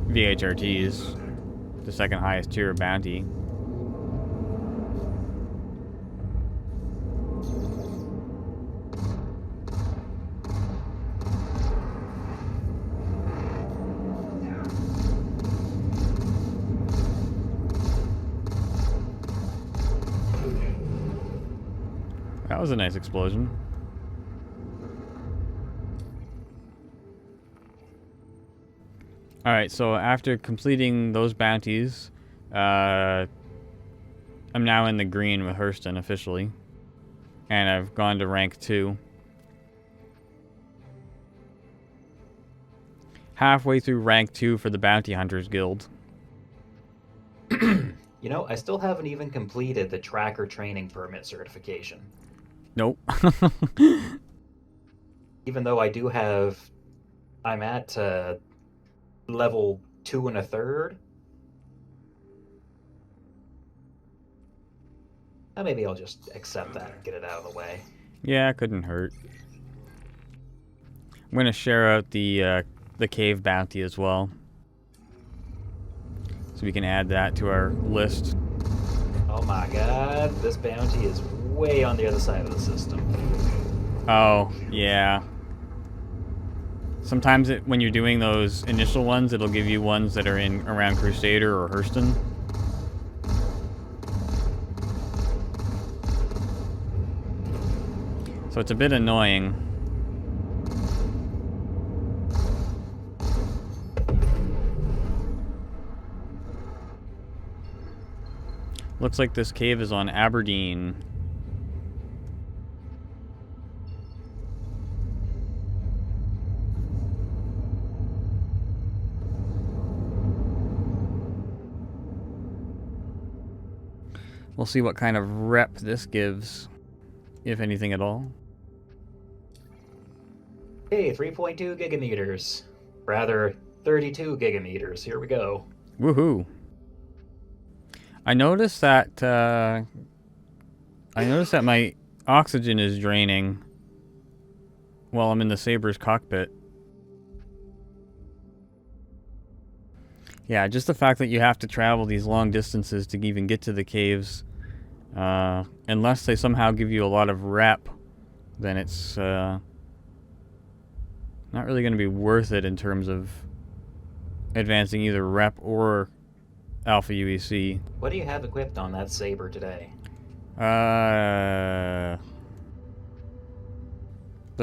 VHRTs, the second highest tier of bounty. That was a nice explosion. Alright, so after completing those bounties, I'm now in the green with Hurston officially. And I've gone to rank 2. Halfway through rank 2 for the Bounty Hunters Guild. You know, I still haven't even completed the tracker training permit certification. Nope. Even though I do have... I'm at level 2 1/3. Maybe I'll just accept that and get it out of the way. Yeah, it couldn't hurt. I'm gonna share out the cave bounty as well, so we can add that to our list. Oh my god, this bounty is way on the other side of the system. Oh, yeah. Sometimes when you're doing those initial ones, it'll give you ones that are in around Crusader or Hurston. So it's a bit annoying. Looks like this cave is on Aberdeen. We'll see what kind of rep this gives, if anything at all. Hey, 3.2 gigameters. Rather, 32 gigameters. Here we go. Woohoo! I noticed that my oxygen is draining while I'm in the Sabre's cockpit. Yeah, just the fact that you have to travel these long distances to even get to the caves, unless they somehow give you a lot of rep, then it's not really going to be worth it in terms of advancing either rep or Alpha UEC. What do you have equipped on that Sabre today? The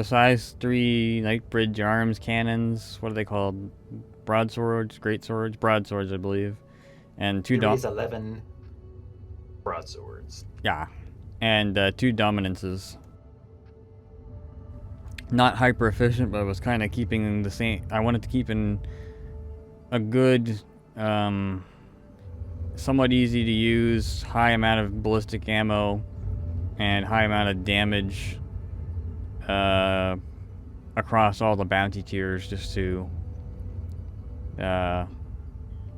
size 3 Nightbridge arms cannons. What are they called? Broadswords, great swords, broadswords, I believe, and Series 11 broadswords. Yeah, and 2 dominances. Not hyper efficient, but I was kind of keeping the same. I wanted to keep in a good, somewhat easy to use, high amount of ballistic ammo, and high amount of damage across all the bounty tiers, just to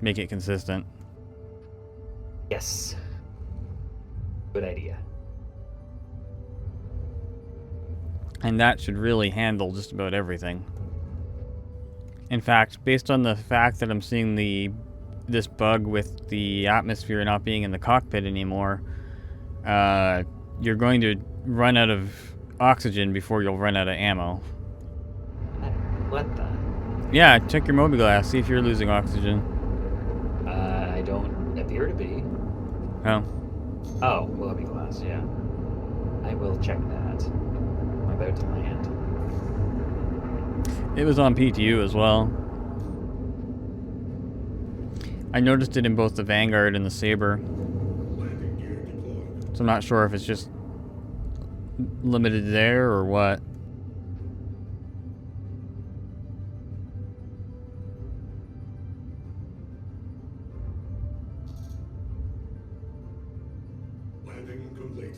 make it consistent. Yes. Good idea. And that should really handle just about everything. In fact, based on the fact that I'm seeing this bug with the atmosphere not being in the cockpit anymore, you're going to run out of oxygen before you'll run out of ammo. What the? Yeah, check your mobiGlass, see if you're losing oxygen. I don't appear to be. Oh. Oh, mobiGlass, yeah. I will check that. I'm about to land. It was on PTU as well. I noticed it in both the Vanguard and the Sabre. Landing gear deployed. So I'm not sure if it's just limited there or what. Landing complete.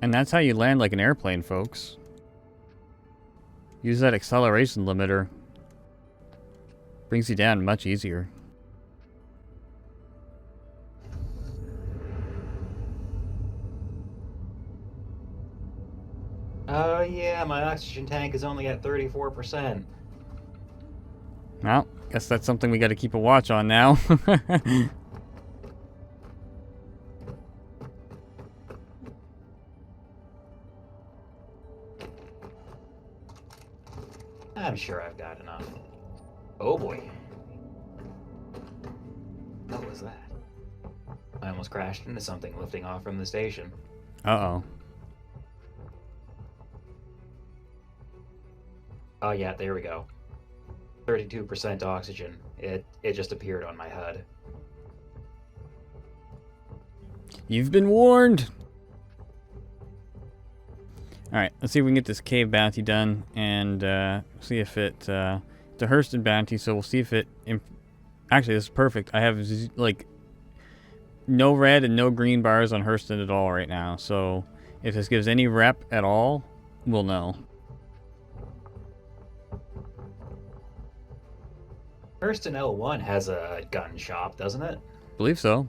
And that's how you land like an airplane, folks. Use that acceleration limiter. Brings you down much easier. Oh yeah, my oxygen tank is only at 34%. Well, guess that's something we got to keep a watch on now. I'm sure I've got enough. Oh boy. What was that? I almost crashed into something lifting off from the station. Uh-oh. Oh yeah, there we go. 32% oxygen. It just appeared on my HUD. You've been warned! Alright, let's see if we can get this cave bounty done, and see if it... it's a Hurston bounty, so we'll see if it... Actually, this is perfect. I have, like, no red and no green bars on Hurston at all right now, so if this gives any rep at all, we'll know. Hurston L1 has a gun shop, doesn't it? Believe so.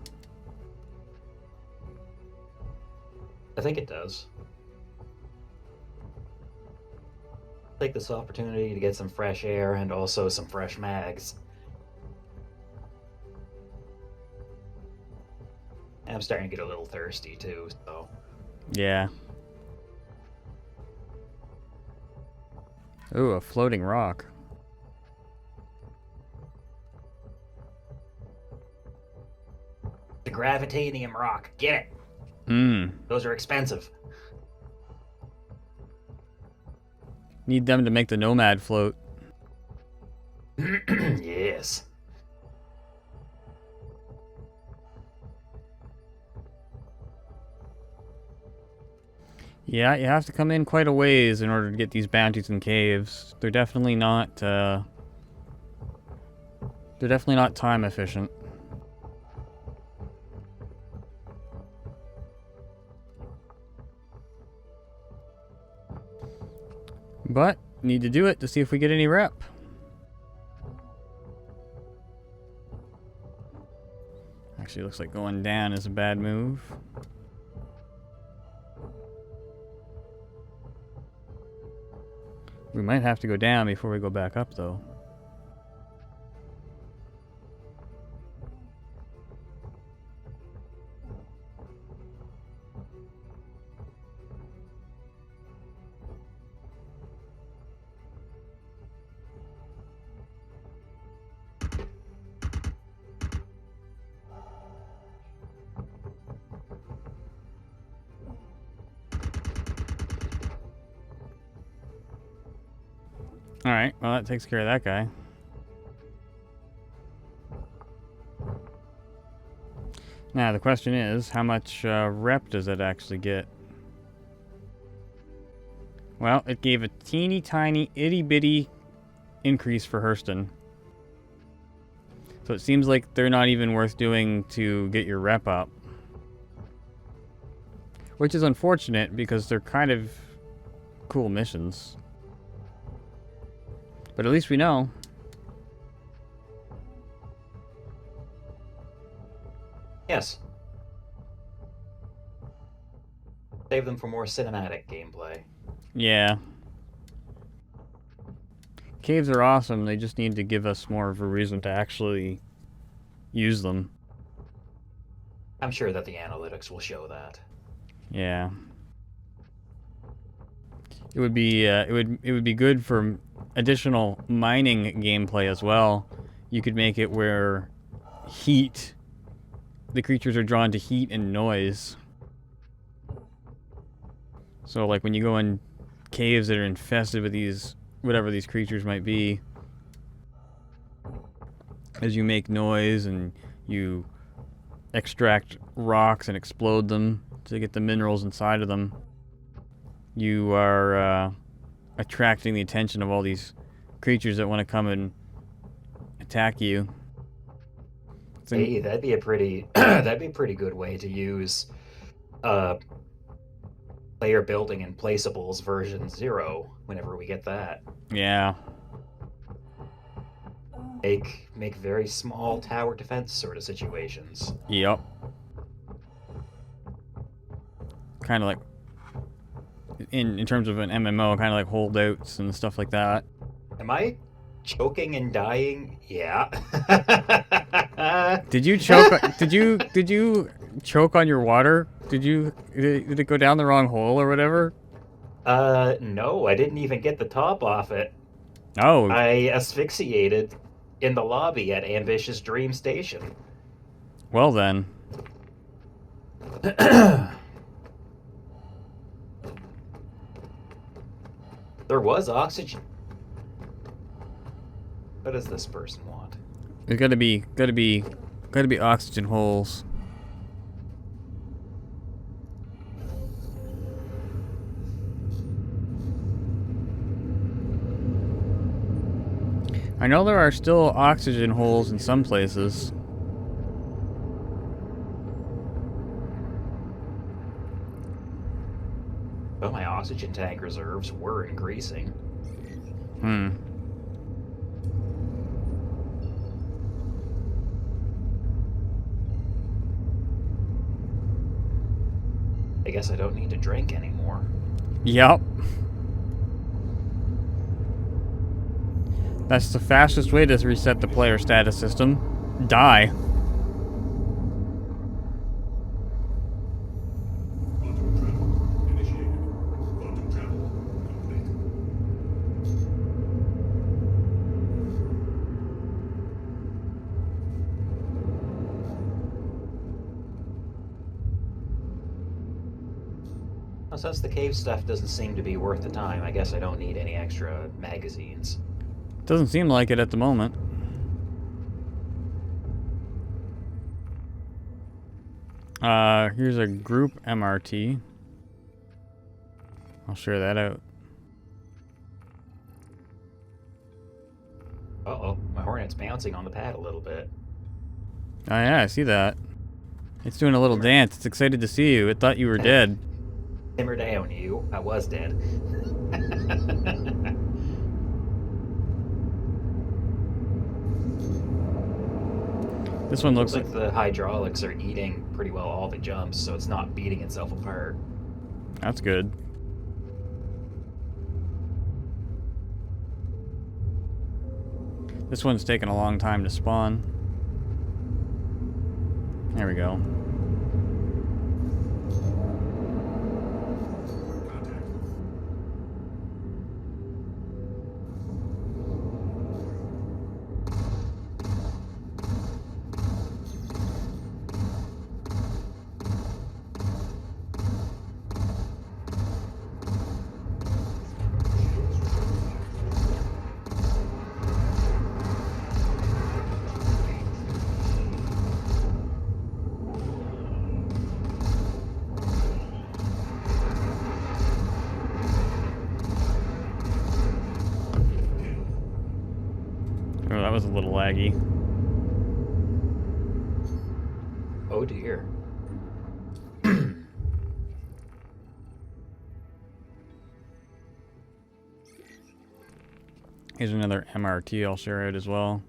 I think it does. Take this opportunity to get some fresh air and also some fresh mags. I'm starting to get a little thirsty too, so... Yeah. Ooh, a floating rock. The gravitanium rock, get it! Mmm. Those are expensive. Need them to make the Nomad float. Yes. Yeah, you have to come in quite a ways in order to get these bounties and caves. They're definitely not, time efficient. But, need to do it to see if we get any rep. Actually, looks like going down is a bad move. We might have to go down before we go back up, though. Alright, well that takes care of that guy. Now the question is, how much rep does it actually get? Well, it gave a teeny tiny itty bitty increase for Hurston. So it seems like they're not even worth doing to get your rep up. Which is unfortunate because they're kind of cool missions. But at least we know. Yes. Save them for more cinematic gameplay. Yeah. Caves are awesome, they just need to give us more of a reason to actually use them. I'm sure that the analytics will show that. Yeah. It would be it would be good for additional mining gameplay as well. You could make it where the creatures are drawn to heat and noise. So like when you go in caves that are infested with these, whatever these creatures might be, as you make noise and you extract rocks and explode them to get the minerals inside of them, you are attracting the attention of all these creatures that want to come and attack you. Hey, that'd be a pretty that'd be a pretty good way to use player building and placeables version 0 whenever we get that. Yeah. Make very small tower defense sort of situations. Yep. Kind of like in terms of an MMO, kind of like holdouts and stuff like that. Am I choking and dying? Yeah. Did you choke? Did you choke on your water? Did it go down the wrong hole or whatever? No, I didn't even get the top off it. Oh, I asphyxiated in the lobby at Ambitious Dream Station. well then. There was oxygen. What does this person want? There's gotta be oxygen holes. I know there are still oxygen holes in some places. But my oxygen tank reserves were increasing. Hmm. I guess I don't need to drink anymore. Yup. That's the fastest way to reset the player status system. Die. Quantum travel initiated. Quantum travel complete. Well, since the cave stuff doesn't seem to be worth the time, I guess I don't need any extra magazines. Doesn't seem like it at the moment. Here's a group MRT. I'll share that out. Uh-oh, my Hornet's bouncing on the pad a little bit. Oh yeah, I see that. It's doing a little dance. It's excited to see you. It thought you were dead. Simmer down, you. I was dead. This one looks Looks like the hydraulics are eating pretty well all the jumps, so it's not beating itself apart. That's good. This one's taking a long time to spawn. There we go. Contact. Oh, that was a little laggy. Oh dear. Here's another MRT I'll share out as well.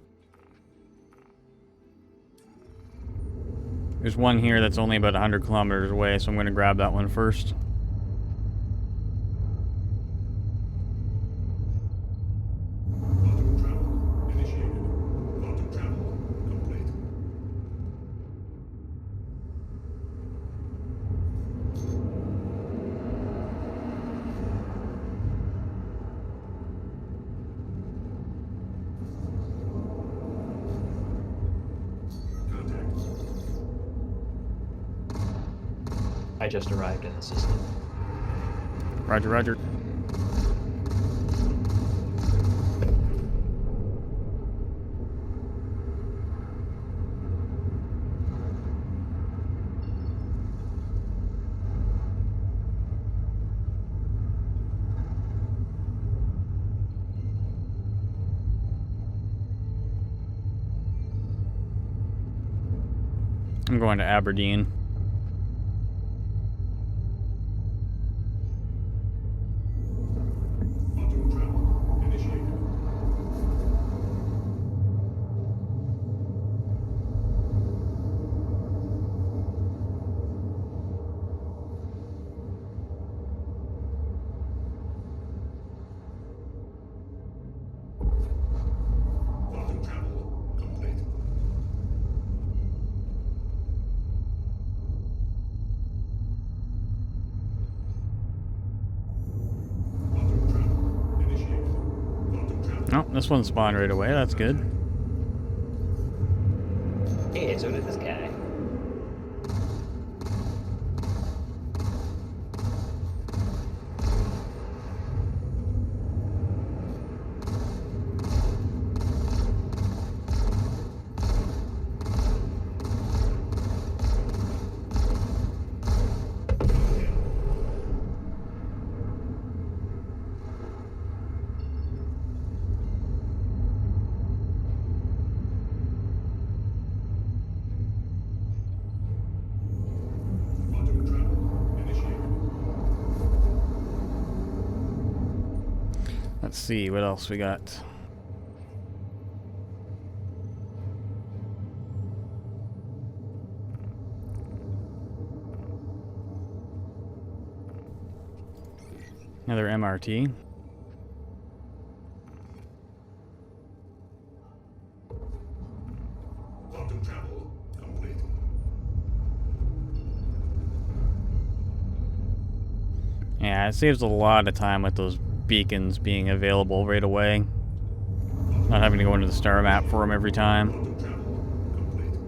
There's one here that's only about 100 kilometers away, so I'm going to grab that one first. Quantum travel initiated. Quantum travel complete. Contact. I just arrived in the system. Roger, roger. I'm going to Aberdeen. Quantum travel initiated. Oh, this one spawned right away. That's good. Hey, so did this guy. Quantum travel initiated. Let's see what else we got. Another MRT. Quantum travel complete. Yeah, it saves a lot of time with those beacons being available right away. Not having to go into the star map for them every time. Quantum travel complete.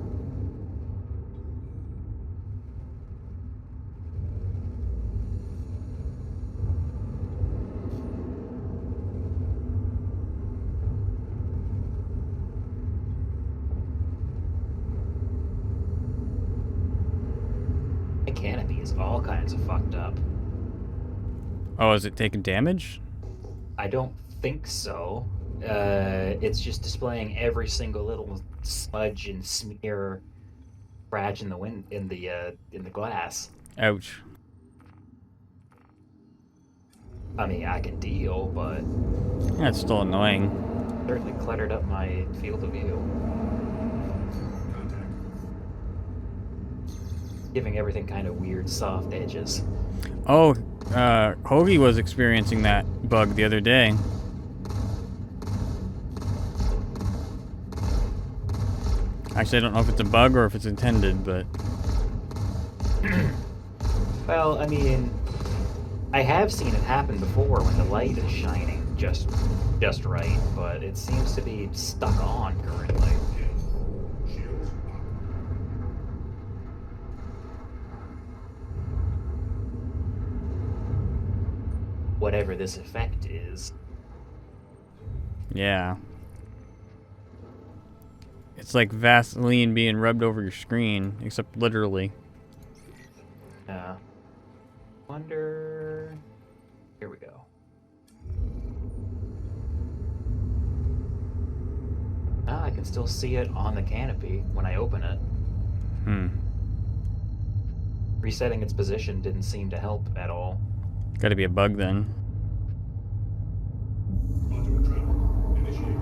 The canopy is all kinds of fucked up. Oh, is it taking damage? I don't think so. It's just displaying every single little smudge and smear, scratch in the in the glass. Ouch. I mean, I can deal, but That's still annoying. certainly cluttered up my field of view, Contact. giving everything kind of weird, soft edges. Oh, Hoagie was experiencing that bug the other day. Actually, I don't know if it's a bug or if it's intended, but Well, I mean, I have seen it happen before when the light is shining just right, but it seems to be stuck on currently. Shields up. Whatever this effect is. yeah. It's like Vaseline being rubbed over your screen, except literally. Wonder. Here we go. Ah, I can still see it on the canopy when I open it. Hmm. Resetting its position didn't seem to help at all. Gotta be a bug then. Quantum travel initiated.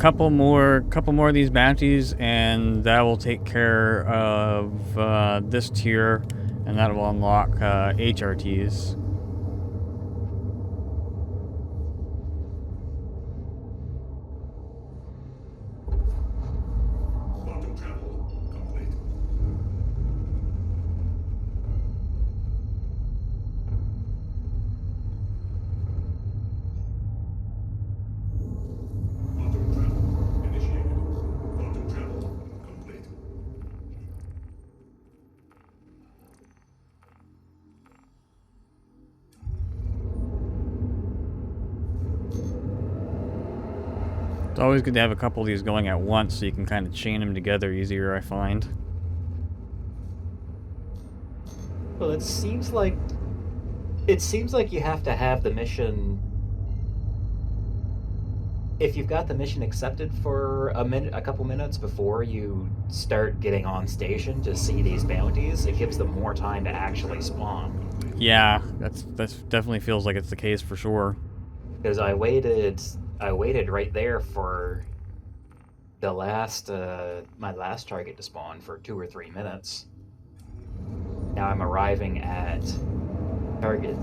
Couple more of these bounties, and that will take care of this tier, and that will unlock HRTs. Quantum travel complete. Quantum travel initiated. Quantum travel complete. It's always good to have a couple of these going at once, so you can kind of chain them together easier, I find. Well, it seems like you have to have the mission. If you've got the mission accepted for a couple minutes before you start getting on station to see these bounties, it gives them more time to actually spawn. Yeah, that's definitely feels like it's the case for sure. Because I waited right there for the last my last target to spawn for 2 or 3 minutes. Now I'm arriving at target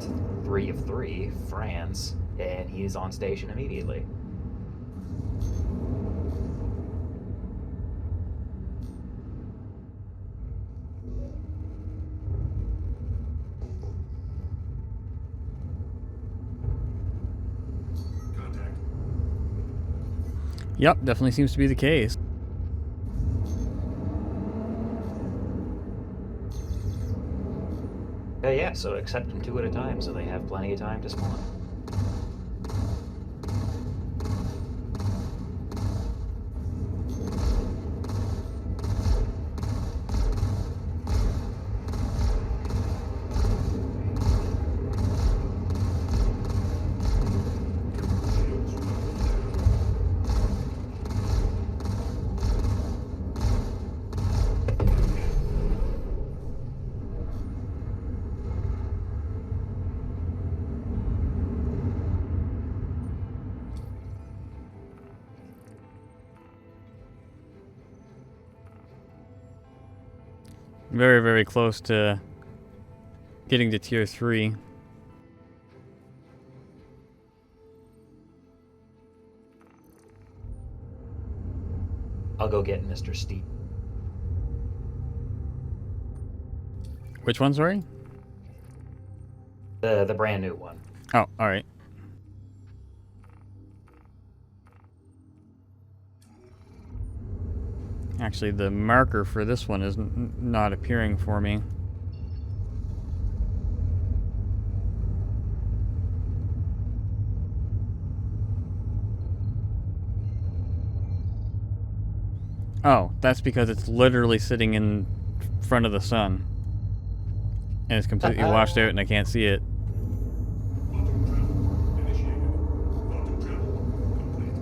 3 of 3, France, and he's on station immediately. Yep, definitely seems to be the case. Yeah, so accept them 2 at a time so they have plenty of time to spawn. Very, very close to getting to tier 3. I'll go get Mr. Steep. Which one, sorry? The brand new one. Oh, alright. Actually, the marker for this one is not appearing for me. Oh, that's because it's literally sitting in front of the sun. And it's completely washed out and I can't see it. Quantum travel initiated. Quantum travel complete.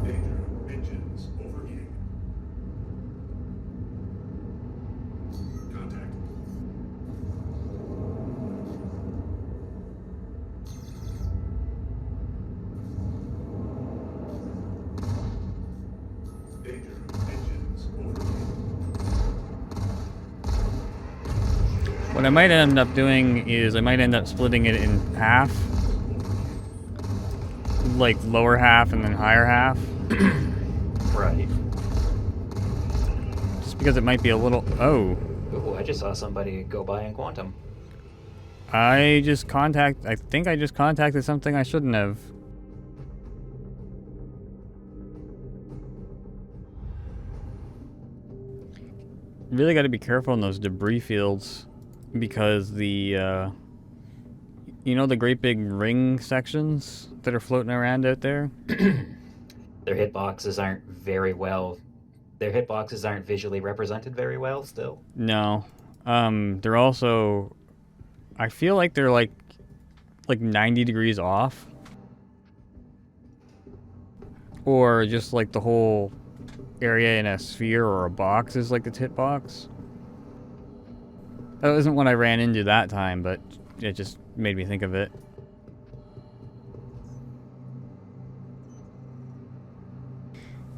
Danger. Engines overheating. Contact. Danger. Engines overheating. What I might end up doing is I might end up splitting it in half. Like lower half and then higher half. Right. Just because it might be a little... Oh. Ooh, I just saw somebody go by in Quantum. I think I just contacted something I shouldn't have. Really got to be careful in those debris fields because the you know the great big ring sections that are floating around out there? Their hitboxes aren't very well. Their hitboxes aren't visually represented very well still. No. They're also, I feel like they're like 90 degrees off. Or just like the whole area in a sphere or a box is like its hitbox. That wasn't what I ran into that time, but it just made me think of it.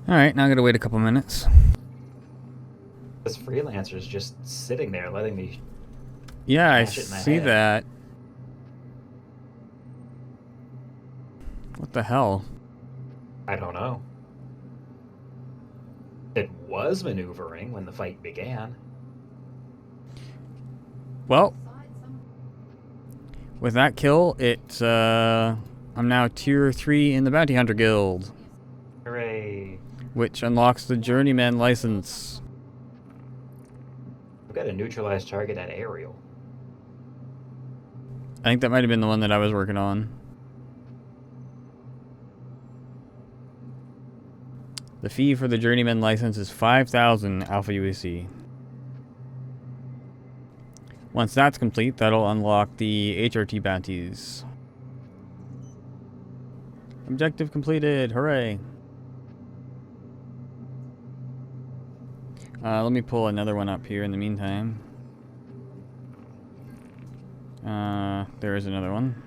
Alright, now I gotta wait a couple minutes. This freelancer's just sitting there letting me. Yeah, I Smash it in the see head. that. What the hell? I don't know. It was maneuvering when the fight began. Well, with that kill, I'm now tier 3 in the Bounty Hunter Guild, Hooray. which unlocks the Journeyman license. I've got a neutralized target at aerial. I think that might have been the one that I was working on. The fee for the Journeyman license is 5,000 Alpha UAC. Once that's complete, that'll unlock the HRT bounties. Objective completed, hooray! Let me pull another one up here in the meantime. There is another one.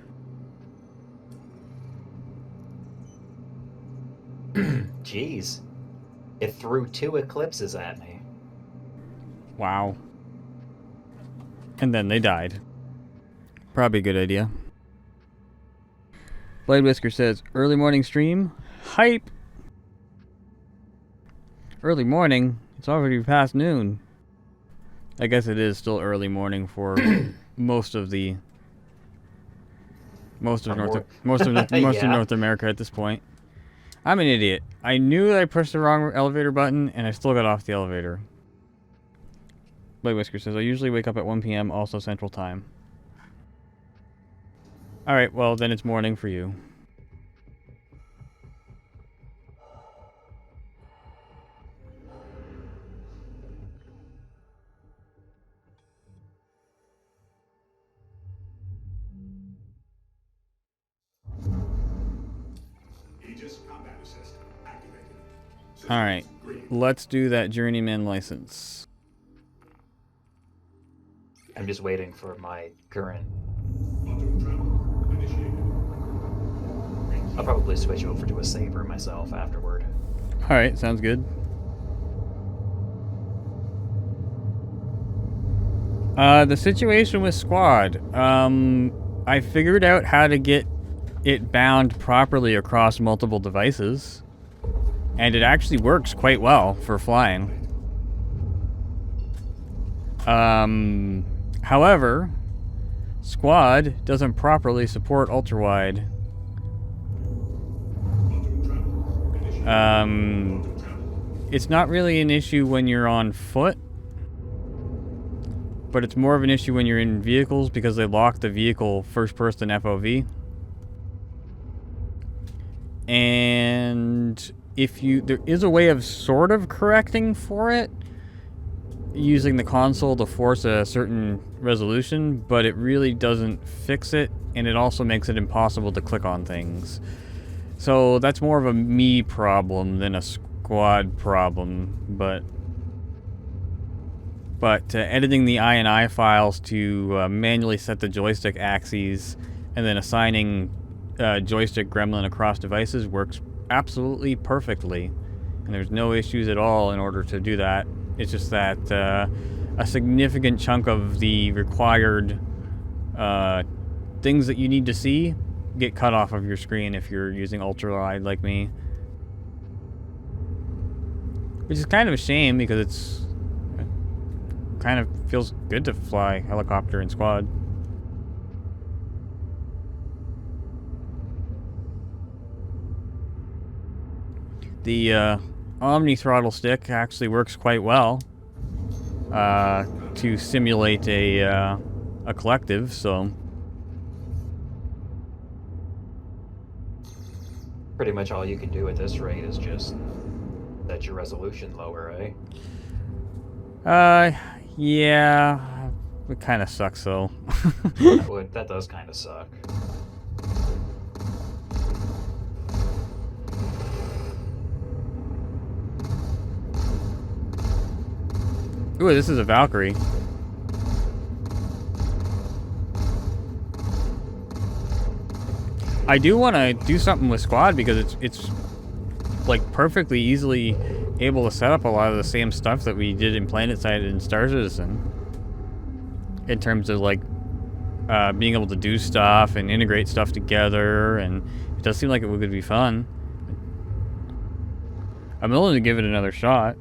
Jeez. It threw 2 eclipses at me. Wow. And then they died. Probably a good idea. Blade Whisker says, early morning stream? Hype! Early morning? It's already past noon. I guess it is still early morning for most of the Most of Or more. most of Yeah. North America at this point. I'm an idiot. I knew that I pressed the wrong elevator button, and I still got off the elevator. Blade Whisker says, I usually wake up at 1 p.m., also Central Time. Alright, well, then it's morning for you. Aegis combat assist activated. Alright, let's do that journeyman license. I'm just waiting for my current. Quantum travel initiated. I'll probably switch over to a Sabre myself afterward. Alright, sounds good. The situation with Squad. I figured out how to get it bound properly across multiple devices. And it actually works quite well for flying. However, Squad doesn't properly support ultra-wide. Quantum travel initiated. Quantum travel. It's not really an issue when you're on foot, but it's more of an issue when you're in vehicles because they lock the vehicle first-person FOV. And there is a way of sort of correcting for it, using the console to force a certain resolution, but it really doesn't fix it, and it also makes it impossible to click on things. So that's more of a me problem than a Squad problem, but editing the INI files to manually set the joystick axes and then assigning joystick gremlin across devices works absolutely perfectly, and there's no issues at all in order to do that. It's just that a significant chunk of the required things that you need to see get cut off of your screen if you're using ultra-wide like me. Which is kind of a shame because it kind of feels good to fly helicopter in Squad. The Omni throttle stick actually works quite well to simulate a collective, so Pretty much all you can do at this rate is just set your resolution lower, eh? yeah, it kind of sucks though. That does kind of suck. Ooh, this is a Valkyrie. I do want to do something with Squad because it's like perfectly easily able to set up a lot of the same stuff that we did in PlanetSide and Star Citizen. In terms of like being able to do stuff and integrate stuff together, and it does seem like it would be fun. I'm willing to give it another shot.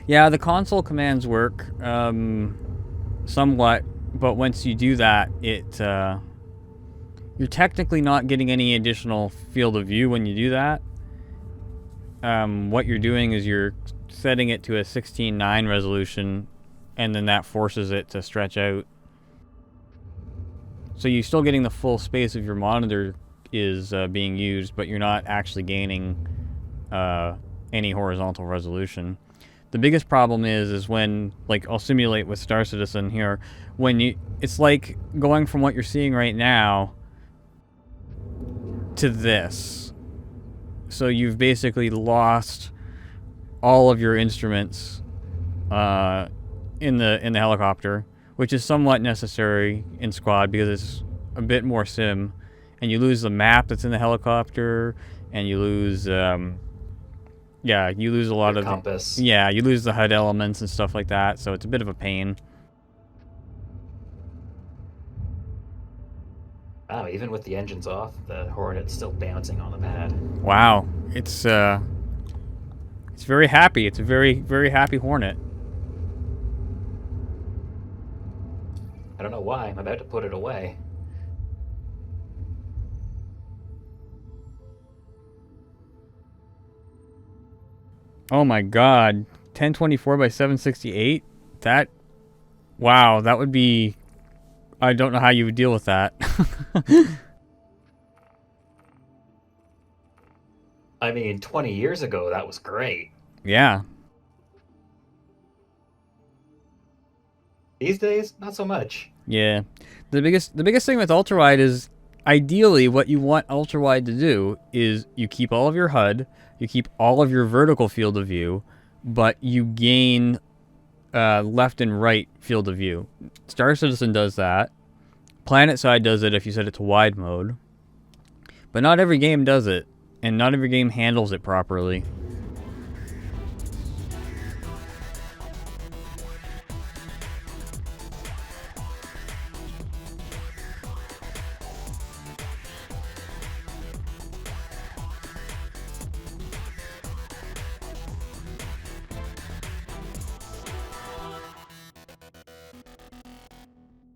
Yeah, the console commands work somewhat, but once you do that, you're technically not getting any additional field of view when you do that. What you're doing is you're setting it to a 16:9 resolution, and then that forces it to stretch out. So you're still getting the full space of your monitor is being used, but you're not actually gaining any horizontal resolution. The biggest problem is when, like, I'll simulate with Star Citizen here, it's like going from what you're seeing right now to this. So you've basically lost all of your instruments in the helicopter, which is somewhat necessary in Squad because it's a bit more sim, and you lose the map that's in the helicopter, and you lose yeah, you lose a lot Your of compass. yeah, you lose the HUD elements and stuff like that, so it's a bit of a pain. Wow, even with the engines off, the Hornet's still bouncing on the pad. Wow, it's very happy. It's a very, very happy Hornet. I don't know why. I'm about to put it away. Oh my god. 1024 by 768? That... Wow, that would be... I don't know how you would deal with that. I mean, 20 years ago, that was great. Yeah. These days, not so much. Yeah. The biggest thing with ultrawide is ideally what you want ultrawide to do is you keep all of your HUD, you keep all of your vertical field of view, but you gain left and right field of view. Star Citizen does that. PlanetSide does it if you set it to wide mode. But not every game does it, and not every game handles it properly.